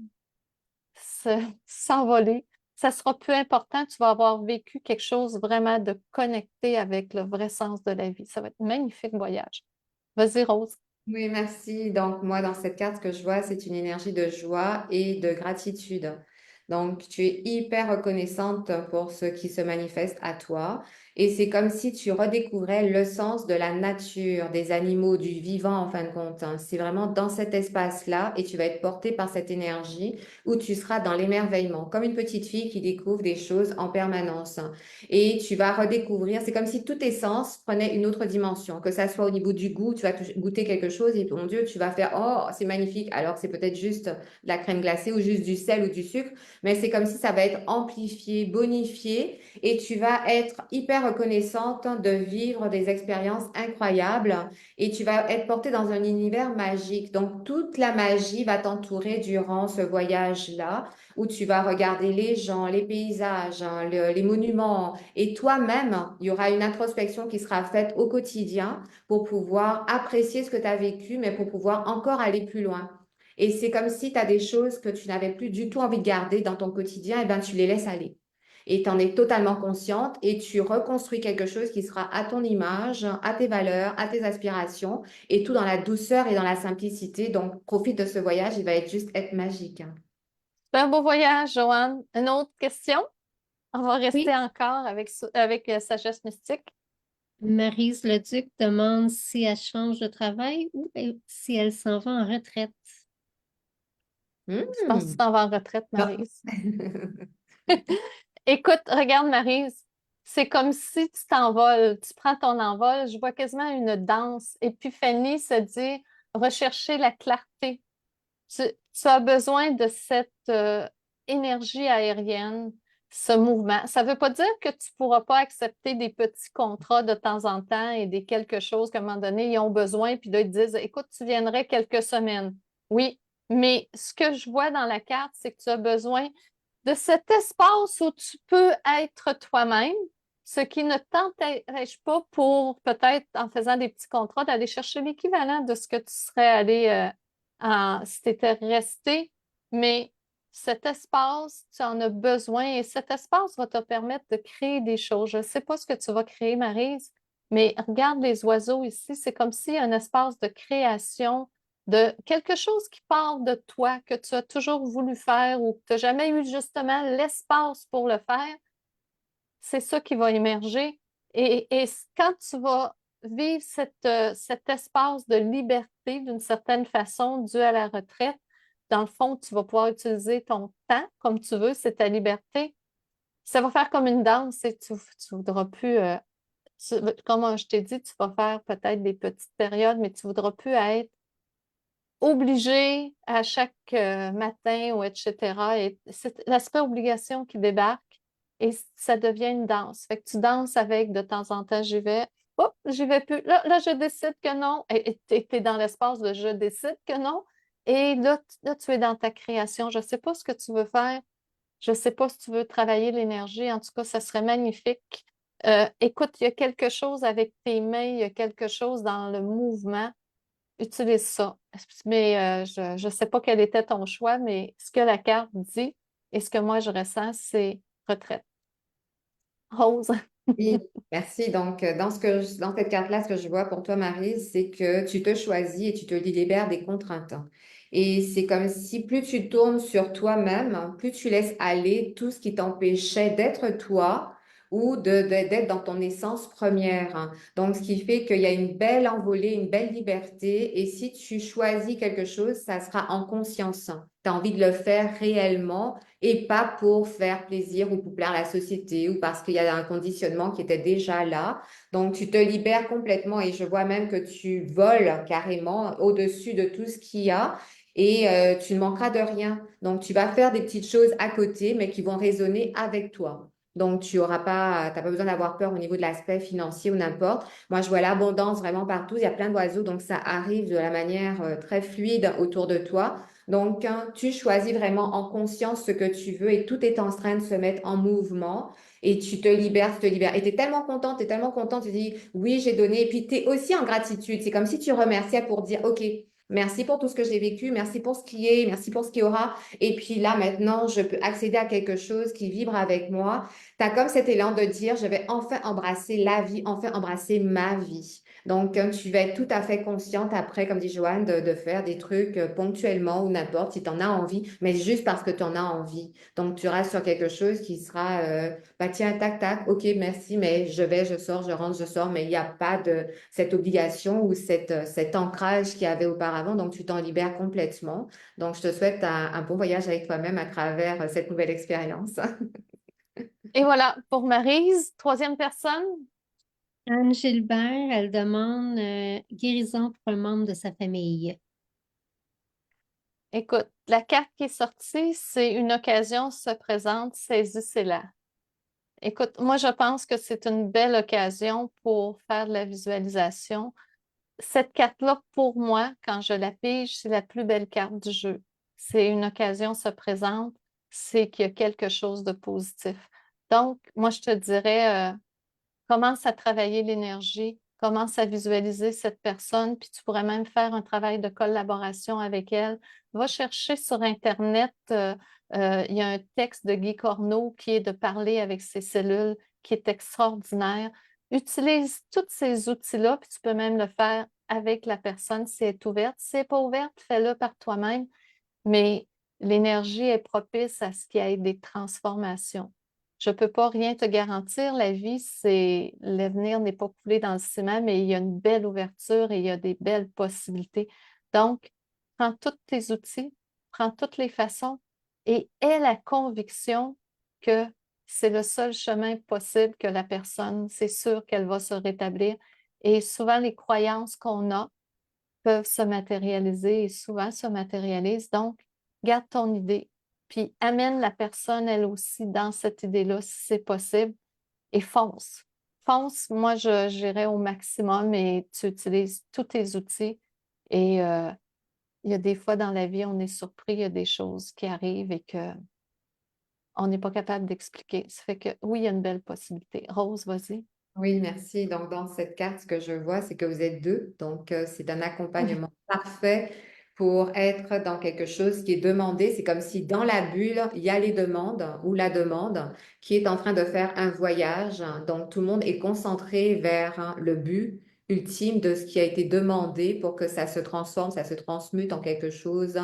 S1: s'envoler. Ça sera plus important, tu vas avoir vécu quelque chose vraiment de connecté avec le vrai sens de la vie. Ça va être un magnifique voyage. Vas-y, Rose.
S2: Oui, merci. Donc, moi, dans cette carte, ce que je vois, c'est une énergie de joie et de gratitude. Donc, tu es hyper reconnaissante pour ce qui se manifeste à toi. Et c'est comme si tu redécouvrais le sens de la nature, des animaux, du vivant, en fin de compte, hein. C'est vraiment dans cet espace-là et tu vas être porté par cette énergie où tu seras dans l'émerveillement, comme une petite fille qui découvre des choses en permanence. Et tu vas redécouvrir, c'est comme si tous tes sens prenaient une autre dimension, que ça soit au niveau du goût, tu vas goûter quelque chose et mon Dieu, tu vas faire, oh, c'est magnifique, alors que c'est peut-être juste de la crème glacée ou juste du sel ou du sucre, mais c'est comme si ça va être amplifié, bonifié et tu vas être hyper reconnaissante de vivre des expériences incroyables et tu vas être portée dans un univers magique. Donc, toute la magie va t'entourer durant ce voyage-là où tu vas regarder les gens, les paysages, hein, les monuments. Et toi-même, il y aura une introspection qui sera faite au quotidien pour pouvoir apprécier ce que tu as vécu, mais pour pouvoir encore aller plus loin. Et c'est comme si tu as des choses que tu n'avais plus du tout envie de garder dans ton quotidien, et ben tu les laisses aller. Et tu en es totalement consciente et tu reconstruis quelque chose qui sera à ton image, à tes valeurs, à tes aspirations, et tout dans la douceur et dans la simplicité. Donc, profite de ce voyage, il va être juste être magique, hein.
S1: C'est un beau voyage, Joanne. Une autre question? On va rester
S3: Oui,
S1: encore avec Sagesse Mystique.
S3: Maryse Leduc demande si elle change de travail ou si elle s'en va en retraite.
S1: Je pense que tu
S2: Hmm.
S1: t'en vas en retraite,
S2: Non.
S1: Maryse. Écoute, regarde, Maryse, c'est comme si tu t'envoles, tu prends ton envol. Je vois quasiment une danse. Épiphanie se dit rechercher la clarté. Tu, tu as besoin de cette énergie aérienne, ce mouvement. Ça ne veut pas dire que tu ne pourras pas accepter des petits contrats de temps en temps et des quelque chose qu'à un moment donné, ils ont besoin, puis là, ils te disent, écoute, tu viendrais quelques semaines. Oui, mais ce que je vois dans la carte, c'est que tu as besoin de cet espace où tu peux être toi-même, ce qui ne t'empêche pas pour peut-être en faisant des petits contrats d'aller chercher l'équivalent de ce que tu serais allé si tu étais resté. Mais cet espace, tu en as besoin et cet espace va te permettre de créer des choses. Je ne sais pas ce que tu vas créer, Maryse, mais regarde les oiseaux ici. C'est comme s'il y a un espace de création de quelque chose qui part de toi, que tu as toujours voulu faire ou que tu n'as jamais eu justement l'espace pour le faire, c'est ça qui va émerger. Et quand tu vas vivre cet espace de liberté d'une certaine façon dû à la retraite, dans le fond, tu vas pouvoir utiliser ton temps comme tu veux, c'est ta liberté. Ça va faire comme une danse et tu ne voudras plus, comme je t'ai dit, tu vas faire peut-être des petites périodes, mais tu ne voudras plus être obligé à chaque matin ou etc. Et c'est l'aspect obligation qui débarque et ça devient une danse. Fait que tu danses avec de temps en temps, j'y vais. Oh, j'y vais plus. Là, je décide que non. Et tu es dans l'espace de je décide que non. Et là, tu es dans ta création. Je ne sais pas ce que tu veux faire. Je ne sais pas si tu veux travailler l'énergie. En tout cas, ça serait magnifique. Écoute, il y a quelque chose avec tes mains, il y a quelque chose dans le mouvement. Utilise ça. Mais je ne sais pas quel était ton choix, mais ce que la carte dit et ce que moi je ressens, c'est retraite. Rose.
S2: Oui, merci. Donc, dans cette carte-là, ce que je vois pour toi, Marie, c'est que tu te choisis et tu te libères des contraintes. Et c'est comme si plus tu tournes sur toi-même, plus tu laisses aller tout ce qui t'empêchait d'être toi ou d'être dans ton essence première, hein. Donc, ce qui fait qu'il y a une belle envolée, une belle liberté. Et si tu choisis quelque chose, ça sera en conscience. Tu as envie de le faire réellement et pas pour faire plaisir ou pour plaire à la société ou parce qu'il y a un conditionnement qui était déjà là. Donc, tu te libères complètement et je vois même que tu voles carrément au-dessus de tout ce qu'il y a et tu ne manqueras de rien. Donc, tu vas faire des petites choses à côté, mais qui vont résonner avec toi. Donc, t'as pas besoin d'avoir peur au niveau de l'aspect financier ou n'importe. Moi, je vois l'abondance vraiment partout. Il y a plein d'oiseaux, donc ça arrive de la manière très fluide autour de toi. Donc, hein, tu choisis vraiment en conscience ce que tu veux et tout est en train de se mettre en mouvement et tu te libères, tu te libères. Et tu es tellement contente, tu dis oui, j'ai donné. Et puis, tu es aussi en gratitude. C'est comme si tu remerciais pour dire, OK, merci pour tout ce que j'ai vécu, merci pour ce qui est, merci pour ce qui aura. Et puis là, maintenant, je peux accéder à quelque chose qui vibre avec moi. Tu as comme cet élan de dire, je vais enfin embrasser la vie, enfin embrasser ma vie. Donc, tu vas être tout à fait consciente après, comme dit Joanne, de faire des trucs ponctuellement ou n'importe si tu en as envie, mais juste parce que tu en as envie. Donc, tu restes sur quelque chose qui sera, bah tiens, tac, tac, OK, merci, mais je sors, je rentre, je sors, mais il n'y a pas de cette obligation ou cet ancrage qu'il y avait auparavant. Donc, tu t'en libères complètement. Donc, je te souhaite un bon voyage avec toi-même à travers cette nouvelle expérience.
S1: Et voilà, pour Maryse, troisième personne.
S3: Anne Gilbert, elle demande guérison pour un membre de sa famille.
S1: Écoute, la carte qui est sortie, c'est une occasion se présente, saisissez-la. Écoute, moi, je pense que c'est une belle occasion pour faire de la visualisation. Cette carte-là, pour moi, quand je la pige, c'est la plus belle carte du jeu. C'est une occasion se présente, c'est qu'il y a quelque chose de positif. Donc, moi, je te dirais, commence à travailler l'énergie, commence à visualiser cette personne, puis tu pourrais même faire un travail de collaboration avec elle. Va chercher sur Internet, il y a un texte de Guy Corneau qui est de parler avec ses cellules, qui est extraordinaire. Utilise tous ces outils-là, puis tu peux même le faire avec la personne si elle est ouverte. Si elle n'est pas ouverte, fais-le par toi-même, mais l'énergie est propice à ce qu'il y ait des transformations. Je ne peux pas rien te garantir. La vie, c'est l'avenir n'est pas coulé dans le ciment, mais il y a une belle ouverture et il y a des belles possibilités. Donc, prends tous tes outils, prends toutes les façons et aie la conviction que c'est le seul chemin possible que la personne, c'est sûr qu'elle va se rétablir. Et souvent, les croyances qu'on a peuvent se matérialiser et souvent se matérialisent. Donc, garde ton idée, puis amène la personne, elle aussi, dans cette idée-là, si c'est possible, et fonce. Fonce, moi, j'irai au maximum et tu utilises tous tes outils. Et il y a des fois dans la vie, on est surpris, il y a des choses qui arrivent et que on n'est pas capable d'expliquer. Ça fait que oui, il y a une belle possibilité. Rose, vas-y.
S2: Oui, merci. Donc, dans cette carte, ce que je vois, c'est que vous êtes deux. Donc, c'est un accompagnement parfait pour être dans quelque chose qui est demandé. C'est comme si dans la bulle, il y a les demandes ou la demande qui est en train de faire un voyage. Donc, tout le monde est concentré vers le but ultime de ce qui a été demandé pour que ça se transforme, ça se transmute en quelque chose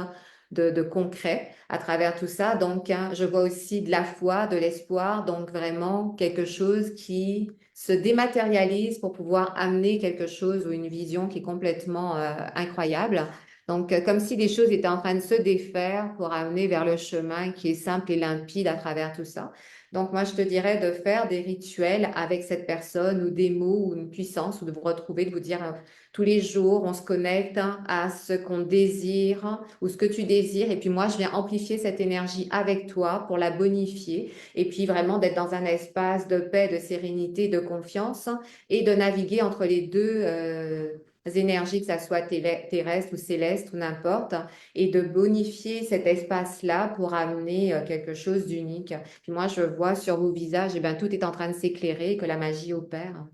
S2: de concret à travers tout ça. Donc, je vois aussi de la foi, de l'espoir, donc vraiment quelque chose qui se dématérialise pour pouvoir amener quelque chose ou une vision qui est complètement incroyable. Donc, comme si des choses étaient en train de se défaire pour amener vers le chemin qui est simple et limpide à travers tout ça. Donc, moi, je te dirais de faire des rituels avec cette personne ou des mots ou une puissance ou de vous retrouver, de vous dire tous les jours, on se connecte à ce qu'on désire ou ce que tu désires. Et puis moi, je viens amplifier cette énergie avec toi pour la bonifier. Et puis vraiment d'être dans un espace de paix, de sérénité, de confiance et de naviguer entre les deux énergies, que ça soit terrestre ou céleste ou n'importe, et de bonifier cet espace-là pour amener quelque chose d'unique. Puis moi, je vois sur vos visages, eh bien, tout est en train de s'éclairer et que la magie opère.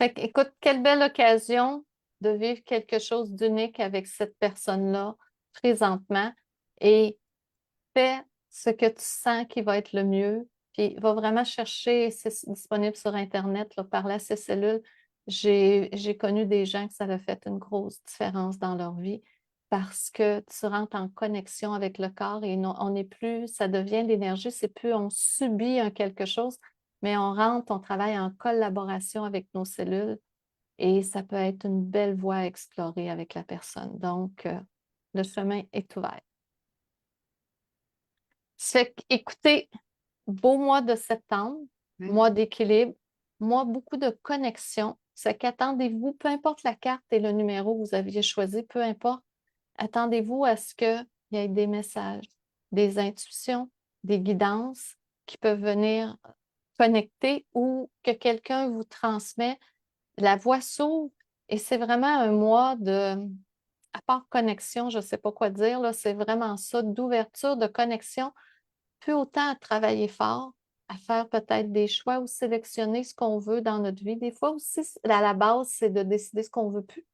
S1: Fait que, écoute, quelle belle occasion de vivre quelque chose d'unique avec cette personne-là présentement et fais ce que tu sens qui va être le mieux. Puis va vraiment chercher, c'est disponible sur Internet, là, parler à ces cellules. J'ai connu des gens que ça a fait une grosse différence dans leur vie parce que tu rentres en connexion avec le corps et non, on n'est plus, ça devient de l'énergie, c'est plus on subit un quelque chose, mais on rentre, on travaille en collaboration avec nos cellules et ça peut être une belle voie à explorer avec la personne. Donc, le chemin est ouvert. Ça fait écoutez, beau mois de septembre,
S2: Ouais.
S1: mois d'équilibre, mois beaucoup de connexion. C'est qu'attendez-vous, peu importe la carte et le numéro que vous aviez choisi, peu importe, attendez-vous à ce qu'il y ait des messages, des intuitions, des guidances qui peuvent venir connecter ou que quelqu'un vous transmet. La voix s'ouvre et c'est vraiment un mois de, à part connexion, je ne sais pas quoi dire, là, c'est vraiment ça, d'ouverture, de connexion, plus autant à travailler fort, à faire peut-être des choix ou sélectionner ce qu'on veut dans notre vie. Des fois aussi, à la base, c'est de décider ce qu'on ne veut plus.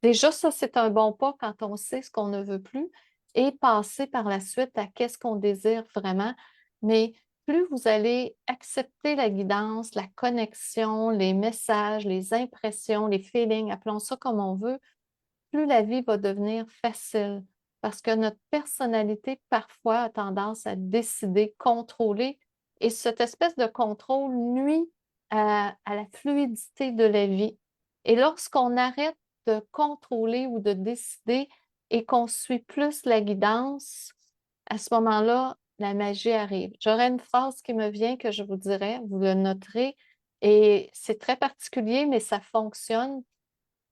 S1: Déjà, ça, c'est un bon pas quand on sait ce qu'on ne veut plus et passer par la suite à qu'est-ce qu'on désire vraiment. Mais plus vous allez accepter la guidance, la connexion, les messages, les impressions, les feelings, appelons ça comme on veut, plus la vie va devenir facile. Parce que notre personnalité, parfois, a tendance à décider, contrôler, et cette espèce de contrôle nuit à la fluidité de la vie. Et lorsqu'on arrête de contrôler ou de décider et qu'on suit plus la guidance, à ce moment-là, la magie arrive. J'aurais une phrase qui me vient que je vous dirais, vous le noterez, et c'est très particulier, mais ça fonctionne.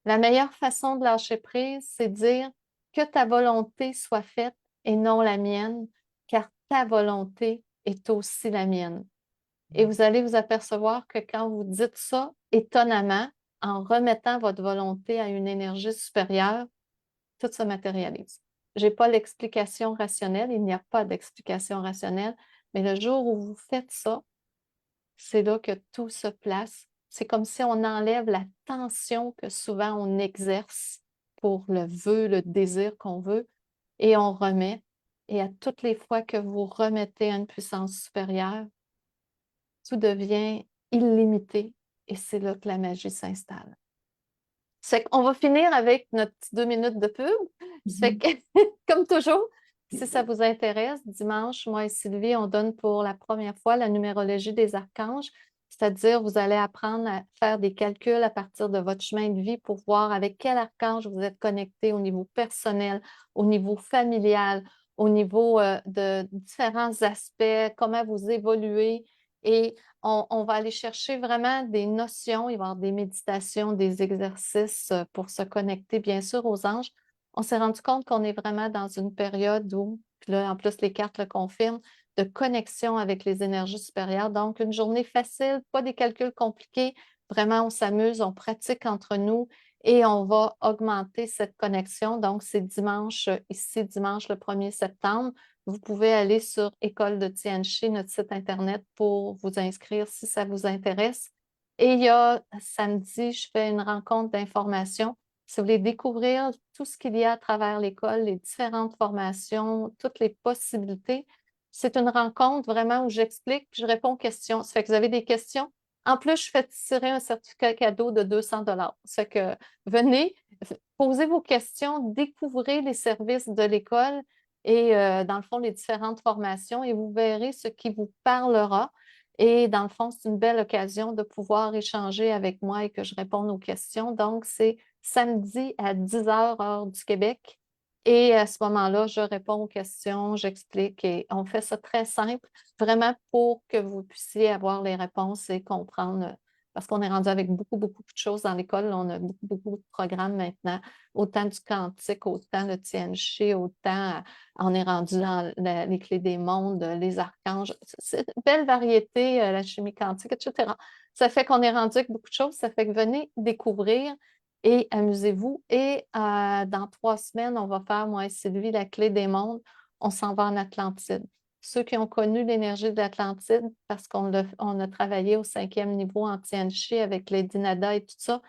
S1: La meilleure façon de lâcher prise, c'est dire que ta volonté soit faite et non la mienne, car ta volonté est aussi la mienne. Et vous allez vous apercevoir que quand vous dites ça, étonnamment, en remettant votre volonté à une énergie supérieure, tout se matérialise. Je n'ai pas l'explication rationnelle, il n'y a pas d'explication rationnelle, mais le jour où vous faites ça, c'est là que tout se place. C'est comme si on enlève la tension que souvent on exerce pour le vœu, le désir qu'on veut, et on remet. Et à toutes les fois que vous remettez à une puissance supérieure, tout devient illimité et c'est là que la magie s'installe. C'est qu'on va finir avec notre petit 2 minutes de pub. Ça fait que, comme toujours, si ça vous intéresse, dimanche, moi et Sylvie, on donne pour la première fois la numérologie des archanges, c'est-à-dire vous allez apprendre à faire des calculs à partir de votre chemin de vie pour voir avec quel archange vous êtes connecté au niveau personnel, au niveau familial, au niveau de différents aspects, comment vous évoluez. Et on va aller chercher vraiment des notions, il va y avoir des méditations, des exercices pour se connecter, bien sûr, aux anges. On s'est rendu compte qu'on est vraiment dans une période où, puis là, en plus, les cartes le confirment, de connexion avec les énergies supérieures. Donc, une journée facile, pas des calculs compliqués. Vraiment, on s'amuse, on pratique entre nous et on va augmenter cette connexion. Donc, c'est dimanche, ici, dimanche le 1er septembre. Vous pouvez aller sur École de Tianchi, notre site Internet, pour vous inscrire si ça vous intéresse. Et il y a samedi, je fais une rencontre d'information. Si vous voulez découvrir tout ce qu'il y a à travers l'école, les différentes formations, toutes les possibilités, c'est une rencontre vraiment où j'explique, puis je réponds aux questions. Ça fait que vous avez des questions. En plus, je fais tirer un certificat cadeau de 200 $. Ça fait que venez, posez vos questions, découvrez les services de l'école et dans le fond, les différentes formations et vous verrez ce qui vous parlera. Et dans le fond, c'est une belle occasion de pouvoir échanger avec moi et que je réponde aux questions. Donc, c'est samedi à 10h heure du Québec. Et à ce moment-là, je réponds aux questions, j'explique et on fait ça très simple, vraiment pour que vous puissiez avoir les réponses et comprendre, parce qu'on est rendu avec beaucoup, beaucoup de choses dans l'école. On a beaucoup, beaucoup de programmes maintenant, autant du quantique, autant le Tianchi, autant on est rendu dans les clés des mondes, les archanges. C'est une belle variété, la chimie quantique, etc. Ça fait qu'on est rendu avec beaucoup de choses. Ça fait que venez découvrir et amusez-vous. Et dans 3 semaines, on va faire, moi et Sylvie, la clé des mondes. On s'en va en Atlantide. Ceux qui ont connu l'énergie de l'Atlantide, parce on a travaillé au 5e niveau en Tianchi avec les Dinada et tout ça,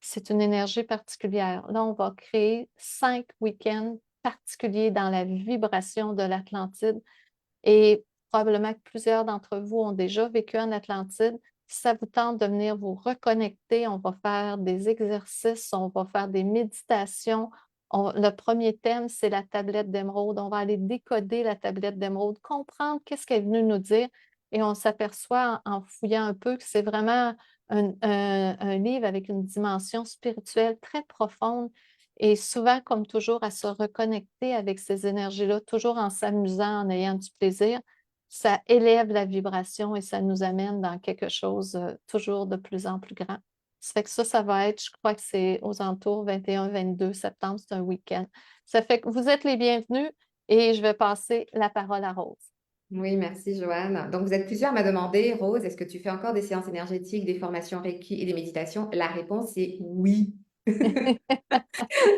S1: c'est une énergie particulière. Là, on va créer 5 week-ends particuliers dans la vibration de l'Atlantide. Et probablement que plusieurs d'entre vous ont déjà vécu en Atlantide. Si ça vous tente de venir vous reconnecter, on va faire des exercices, on va faire des méditations. Le premier thème, c'est la tablette d'émeraude. On va aller décoder la tablette d'émeraude, comprendre qu'est-ce qu'elle est venue nous dire. et on s'aperçoit en fouillant un peu que c'est vraiment un livre avec une dimension spirituelle très profonde et souvent, comme toujours, à se reconnecter avec ces énergies-là, toujours en s'amusant, en ayant du plaisir, ça élève la vibration et ça nous amène dans quelque chose toujours de plus en plus grand. Ça fait que ça va être, je crois que c'est aux alentours 21-22 septembre, c'est un week-end. Ça fait que vous êtes les bienvenus et je vais passer la parole à Rose.
S2: Oui, merci Joanne. Donc, vous êtes plusieurs à m'a demandé, Rose, est-ce que tu fais encore des séances énergétiques, des formations Reiki et des méditations? La réponse est oui.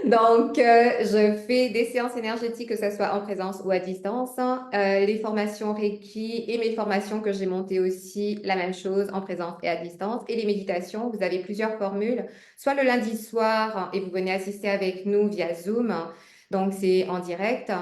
S2: Donc, je fais des séances énergétiques, que ce soit en présence ou à distance, hein. Les formations Reiki et mes formations que j'ai montées aussi, la même chose, en présence et à distance. Et les méditations, vous avez plusieurs formules, soit le lundi soir, hein, et vous venez assister avec nous via Zoom, hein. Donc, c'est en direct.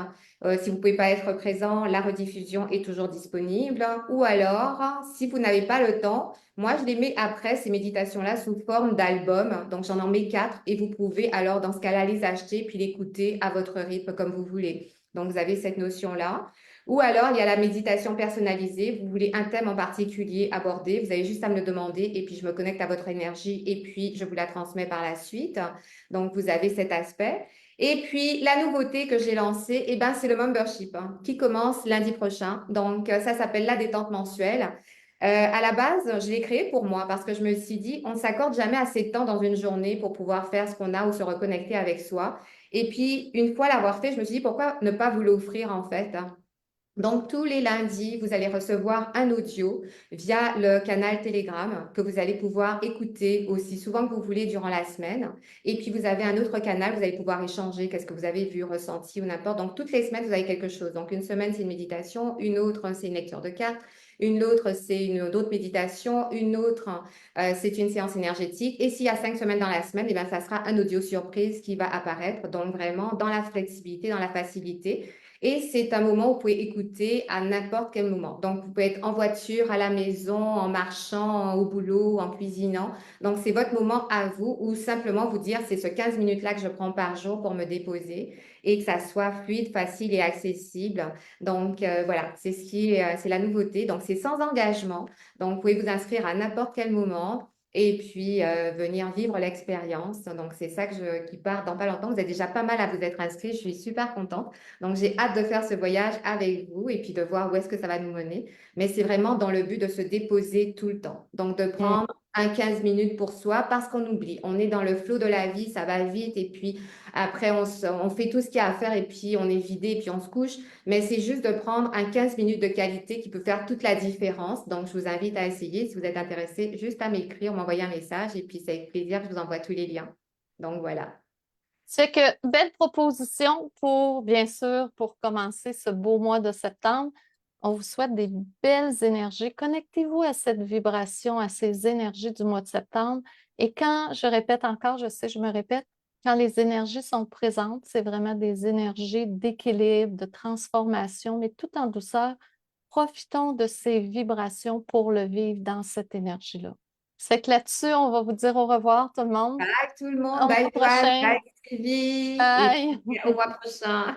S2: Si vous ne pouvez pas être présent, la rediffusion est toujours disponible. Ou alors, si vous n'avez pas le temps, moi, je les mets après, ces méditations-là, sous forme d'album. Donc, j'en mets 4 et vous pouvez alors, dans ce cas-là, les acheter puis l'écouter à votre rythme comme vous voulez. Donc, vous avez cette notion-là. Ou alors, il y a la méditation personnalisée. Vous voulez un thème en particulier abordé, vous avez juste à me le demander et puis je me connecte à votre énergie et puis je vous la transmets par la suite. Donc, vous avez cet aspect. Et puis, la nouveauté que j'ai lancée, eh ben, c'est le membership, hein, qui commence lundi prochain. Donc, ça s'appelle la détente mensuelle. À la base, je l'ai créé pour moi parce que je me suis dit, on ne s'accorde jamais assez de temps dans une journée pour pouvoir faire ce qu'on a ou se reconnecter avec soi. Et puis, une fois l'avoir fait, je me suis dit, pourquoi ne pas vous l'offrir en fait, hein? Donc, tous les lundis, vous allez recevoir un audio via le canal Telegram que vous allez pouvoir écouter aussi souvent que vous voulez durant la semaine. Et puis, vous avez un autre canal, vous allez pouvoir échanger, qu'est-ce que vous avez vu, ressenti ou n'importe. Donc, toutes les semaines, vous avez quelque chose. Donc, une semaine, c'est une méditation, une autre, c'est une lecture de cartes, une autre, c'est une autre méditation, une autre, c'est une séance énergétique. Et s'il y a 5 semaines dans la semaine, eh bien, ça sera un audio surprise qui va apparaître. Donc, vraiment, dans la flexibilité, dans la facilité. Et c'est un moment où vous pouvez écouter à n'importe quel moment. Donc, vous pouvez être en voiture, à la maison, en marchant, au boulot, en cuisinant. Donc, c'est votre moment à vous ou simplement vous dire, c'est ce 15 minutes-là que je prends par jour pour me déposer et que ça soit fluide, facile et accessible. Donc, voilà, c'est ce qui est, c'est la nouveauté. Donc, c'est sans engagement. Donc, vous pouvez vous inscrire à n'importe quel moment. Et puis, venir vivre l'expérience. Donc, c'est ça qui part dans pas longtemps. Vous êtes déjà pas mal à vous être inscrits. Je suis super contente. Donc, j'ai hâte de faire ce voyage avec vous et puis de voir où est-ce que ça va nous mener. Mais c'est vraiment dans le but de se déposer tout le temps. Donc, de
S1: Mm.
S2: prendre un 15 minutes pour soi parce qu'on oublie. On est dans le flot de la vie, ça va vite et puis après, on fait tout ce qu'il y a à faire et puis on est vidé et puis on se couche. Mais c'est juste de prendre un 15 minutes de qualité qui peut faire toute la différence. Donc, je vous invite à essayer. Si vous êtes intéressé, juste à m'écrire, m'envoyer un message et puis c'est avec plaisir que je vous envoie tous les liens. Donc, voilà.
S1: Ça fait que belle proposition pour, bien sûr, pour commencer ce beau mois de septembre. On vous souhaite des belles énergies. Connectez-vous à cette vibration, à ces énergies du mois de septembre. Et quand, je répète encore, je sais, je me répète, quand les énergies sont présentes, c'est vraiment des énergies d'équilibre, de transformation, mais tout en douceur. Profitons de ces vibrations pour le vivre dans cette énergie-là. C'est que là-dessus, on va vous dire au revoir, tout le monde.
S2: Bye tout le monde,
S1: Au
S2: bye
S1: mois
S2: Joanne,
S1: prochain.
S2: bye Sylvie, et
S1: Bye.
S2: puis au mois prochain.